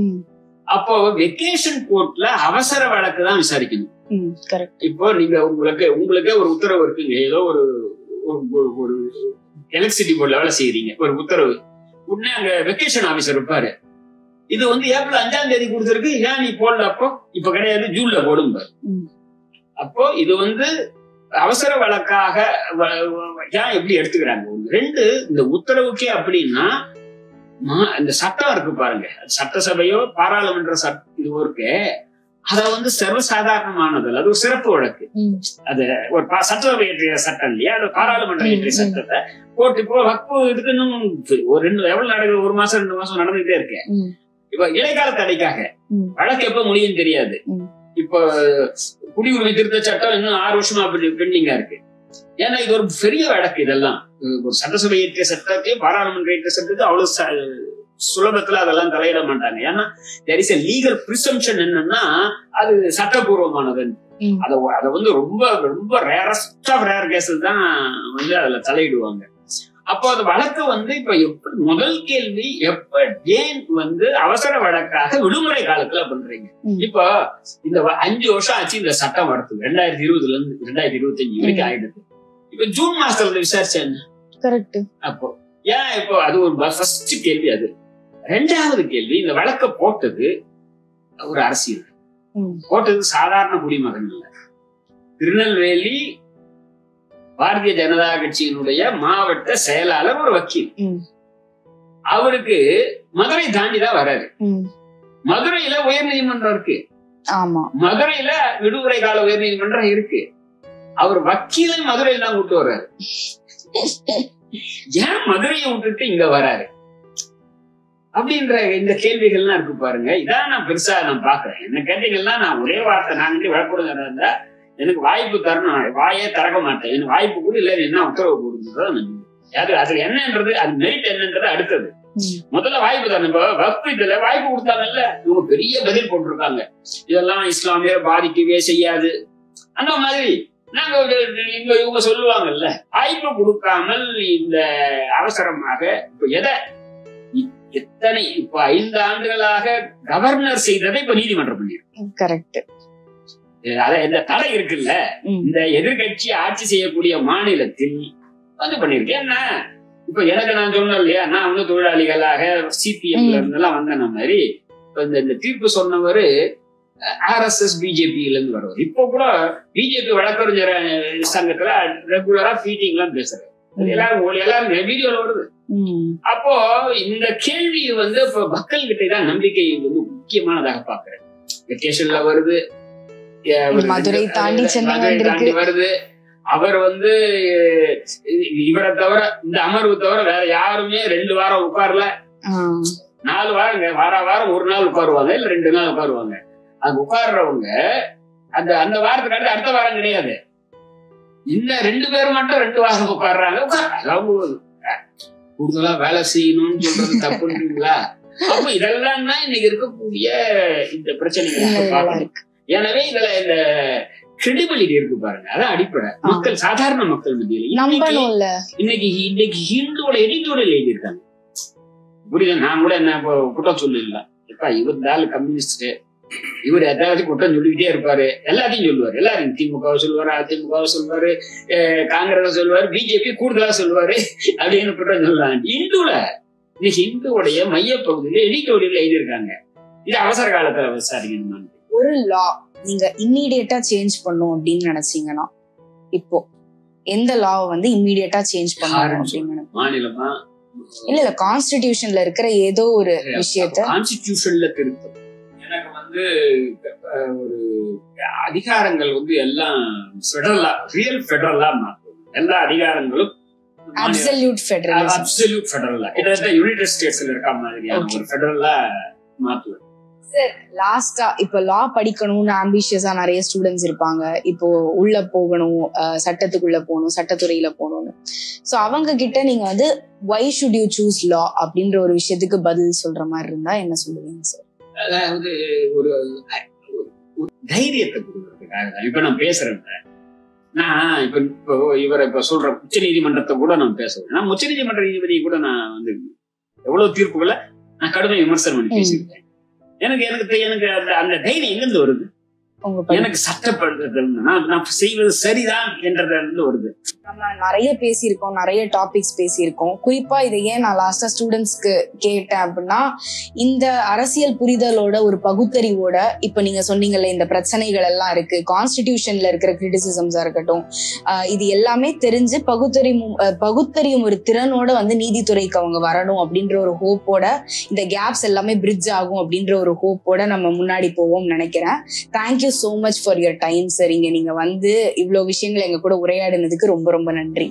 அப்போ வெக்கேஷன் கோர்ட்ல அவசர வழக்கு தான் விசாரிக்கணும். இப்போ நீங்க உங்களுக்கே ஒரு உத்தரவு இருக்குங்க, ஏதோ ஒரு எலக்ட்ரிசிட்டி போர்ட்ல வேலை செய்யறீங்க, ஒரு உத்தரவு உடனே அங்க வெக்கேஷன் ஆபீசர் இருப்பாரு. இது ஏப்ரல் 5ஆம் தேதி கொடுத்திருக்கு, ஏன் நீ போடல? அப்போ இப்ப கிடையாது, ஜூன்ல போடும். அப்போ இது அவசர வழக்காக ஏன் எப்படி எடுத்துக்கிறாங்க? 2 இந்த உத்தரவுக்கே அப்படின்னா இந்த சட்டம் இருக்கு பாருங்க, சட்டசபையோ பாராளுமன்ற இதுவோ இருக்கு, அத சர்வசாதாரணமானது, அது ஒரு சிறப்பு வழக்கு. அது ஒரு சட்டசபை இயற்றிய சட்டம் இல்லையா, அது பாராளுமன்றம் இயற்றிய சட்டத்தை கோர்ட் இப்போ வக்பு இதுக்குன்னு ஒரு எவ்வளவு நடக்குது, 1 மாசம் 2 மாசம் நடந்துகிட்டே இருக்கு. இப்ப இடைக்கால தடைக்காக வழக்கு எப்ப முடியும் தெரியாது. இப்ப குடியுரிமை திருத்த சட்டம் இன்னும் 6 வருஷமா பெண்டிங்கா இருக்கு. ஏன்னா இது ஒரு பெரிய வழக்கு. இதெல்லாம் ஒரு சட்டசபை இயற்றிய சட்டத்தையும் பாராளுமன்ற இயற்றிய சட்டத்தையும் அவ்வளவு சுலபத்துல அதெல்லாம் தலையிட மாட்டாங்க. ஏன்னா there is a legal presumption என்னன்னா அது சட்டபூர்வமானது. அத ரொம்ப ரொம்ப ரேரஸ்ட் ஆஃப் ரேர் கேஸஸ் தான் அதுல தலையிடுவாங்க. அப்போ அது வழக்கு இப்ப எப்படி முதல் கேள்வி, எப்ப ஏன் அவசர வழக்காக விடுமுறை காலத்துல பண்றீங்க? இப்போ இந்த 5 வருஷம் ஆச்சு இந்த சட்டம் வரது, 2020 இருந்து 2025 வரைக்கும் ஆயிடுது. இப்ப ஜூன் மாசத்துல விசாரிச்சேன். கரெக்ட். அப்போ ஏன் இப்போ அது ஒரு ஃபர்ஸ்ட் கேள்வி. அது 2வது கேள்வி, இந்த வழக்க போட்டது ஒரு அரசியல், போட்டது சாதாரண குடிமகன் இல்ல. திருநெல்வேலி பாரதிய ஜனதா கட்சியினுடைய மாவட்ட செயலாளர், ஒரு வக்கீல். அவருக்கு மதுரை தாண்டிதான் வராரு. மதுரையில உயர் நீதிமன்றம் இருக்கு. மதுரையில விடுமுறை கால உயர் நீதிமன்றம் இருக்கு. அவர் வக்கீலை மதுரையில தான் கூட்டு வர்றாரு. ஏன் மதுரையை விட்டுட்டு இங்க வராரு அப்படின்ற இந்த கேள்விகள்லாம் இருக்கு பாருங்க. இதான் நான் பெருசா பாக்குறேன். என்ன கேட்டீங்கன்னா, நான் ஒரே வார்த்தை, நான் வழக்கூட இருந்தா எனக்கு வாய்ப்பு தரணும், வாயே திறக்க மாட்டேன், எனக்கு வாய்ப்பு கூட இல்ல, என்ன உத்தரவு கொடுக்குறதோ அதுல என்னன்றது, அது மெரிட் என்னன்றது அடுத்தது. முதல்ல வாய்ப்பு தரணும். இப்ப வக்ஃப் இதுல வாய்ப்பு கொடுத்தாங்கல்ல, இவங்க பெரிய பதில் போட்டிருக்காங்க, இதெல்லாம் இஸ்லாமிய பாதிக்கவே செய்யாது அந்த மாதிரி. நாங்க இவங்க சொல்லுவாங்கல்ல, வாய்ப்பு கொடுக்காமல் இந்த அவசரமாக இப்ப எத்தனை இப்ப 5 ஆண்டுகளாக கவர்னர் செய்ததை இப்ப நீதிமன்றம் பண்ணிருக்கு. கரெக்ட். இந்த தடை இருக்குல்ல, இந்த எதிர்கட்சி ஆட்சி செய்யக்கூடிய மாநிலத்தில் பண்ணிருக்கு. என்ன இப்ப எனக்கு நான் சொன்னேன் இல்லையா, நான் தொழிலாளிகளாக சிபிஎம்ல இருந்தெல்லாம் வந்தேன் மாதிரி. இப்ப இந்த தீர்ப்பு சொன்னவரு RSS பிஜேபியில இருந்து வருவார். இப்போ கூட பிஜேபி வழக்கறிஞர் சங்கத்துல ரெகுலரா மீட்டிங் எல்லாம் பேசுறாரு. எல்லாரும் வீடியோல வருது. அப்போ இந்த கேள்வி இப்ப மக்கள் கிட்ட தான் நம்பிக்கை முக்கியமானதாக பாக்குறேன். வெக்கேஷன்ல வருது, மதுரை தாண்டி வருது. அவர் இவரை தவிர, இந்த அமர்வு தவிர வேற யாருமே 2 வாரம் உட்காரல. 4 வாரம் வாரம் 1 நாள் உட்காருவாங்க, இல்ல 2 நாள் உட்காருவாங்க. அது உட்கார்றவங்க அந்த வாரத்துக்கு அடுத்த வாரம் கிடையாது. இந்த 2 பேர் மட்டும் 2 வாரம் உட்கார்றாங்க. கூடுதலா வேலை செய்யணும்னு சொல்றது தப்புன்றீங்களா? அப்ப இதெல்லாம் தான் இன்னைக்கு இருக்கக்கூடிய இந்த பிரச்சனைகள் பார்க்கணும். எனவே இதுல இந்த கிரெடிபிலிட்டி இருக்கு பாருங்க. அதான் அடிப்படை. மக்கள், சாதாரண மக்கள் மத்தியில இன்னைக்கு ஹிந்துவோட எடிட்டோரியல் எழுதியிருக்காங்க. புரியுது? நான் கூட என்ன குற்றம் சொல்லல. இப்ப இவர் கம்யூனிஸ்ட், இவர் எதாவது குற்றம் சொல்லிக்கிட்டே இருப்பாரு, எல்லாத்தையும் சொல்லுவாரு. எல்லாரும் திமுக சொல்லுவாரு, அதிமுக சொல்லுவாரு, காங்கிரஸ் சொல்லுவாரு, பிஜேபி கூடுதலா சொல்லுவாரு அப்படின்னு குற்றம் சொல்றாங்க. ஹிந்துவோடைய மையப்பகுதியில எடிட்டோரியல் எழுதியிருக்காங்க. இது அவசர காலத்துல விசாரிக்கணும். ஒரு லா நீங்க இம்மீடியட்டா சேஞ்ச் பண்ணும் அப்படின்னு நினைச்சீங்கன்னா இப்போ எந்த லாவை வந்து இம்மீடியட்டா சேஞ்ச் பண்ணணும் அப்படின்னு? மாநிலமா இல்ல கான்ஸ்டிடியூஷன்ல இருக்கிற ஏதோ ஒரு விஷயத்த கான்ஸ்டிடியூஷன்ல திருத்தம். எனக்கு வந்து ஒரு அதிகாரங்கள் வந்து எல்லாம் ஃபெடரலா, ரியல் ஃபெடரலா மாற்றும். எல்லா அதிகாரங்களும் அப்சல்யூட் ஃபெடரலா, கிட்டத்தட்ட யுனைடெட் ஸ்டேட்ஸ்ல இருக்க மாதிரியான ஒரு ஃபெடரலா மாற்றுவது. சார், லாஸ்டா இப்ப லா படிக்கணும்னு ஆம்பிஷியஸா நிறைய ஸ்டூடெண்ட்ஸ் இருப்பாங்க. இப்போ உள்ள போகணும், சட்டத்துக்குள்ள போகணும், சட்டத்துறையில போகணும்னு. சோ அவங்க கிட்ட நீங்க வந்து why should you choose law அப்படின்ற ஒரு விஷயத்துக்கு பதில் சொல்ற மாதிரி இருந்தா என்ன சொல்லுவீங்க சார்? அதாவது ஒரு தைரியத்தை கொடுக்கறதுக்காக இப்ப நான் பேசுறேன். நான் இப்போ இவரை இப்ப சொல்ற உச்ச நீதிமன்றத்தை கூட நான் பேசுறேன். நான் உச்ச நீதிமன்ற நீதிபதி கூட நான் வந்து எவ்வளவு தீர்ப்புகளை நான் கடுமை விமர்சனம் பண்ணி பேசியிருக்கேன். எனக்கு அந்த தைரியம் எங்கிருந்து வருது? எனக்கு சட்டப்படுறது நான் செய்வது சரிதான் என்றது வருது. நம்ம நிறைய பேசியிருக்கோம், நிறைய டாபிக்ஸ் பேசியிருக்கோம். குறிப்பா இதை ஏன் நான் லாஸ்டா ஸ்டூடெண்ட்ஸ்க்கு கேட்டேன் அப்படின்னா, இந்த அரசியல் புரிதலோட ஒரு பகுத்தறிவோட இப்ப நீங்க சொன்னீங்கல்ல இந்த பிரச்சனைகள் எல்லாம் இருக்கு, கான்ஸ்டிடியூஷன்ல இருக்கிற கிரிட்டிசிசம்ஸா இருக்கட்டும், இது எல்லாமே தெரிஞ்சு பகுத்தறியும் ஒரு திறனோட வந்து நீதித்துறைக்கு அவங்க வரணும் அப்படின்ற ஒரு ஹோப்போட இந்த கேப்ஸ் எல்லாமே பிரிட்ஜ் ஆகும் அப்படின்ற ஒரு ஹோப்போட நம்ம முன்னாடி போவோம்னு நினைக்கிறேன். Thank you so much for your time sir. இங்க நீங்க வந்து இவ்வளவு விஷயங்களை எங்க கூட உரையாடினதுக்கு ரொம்ப ரொம்ப நன்றி.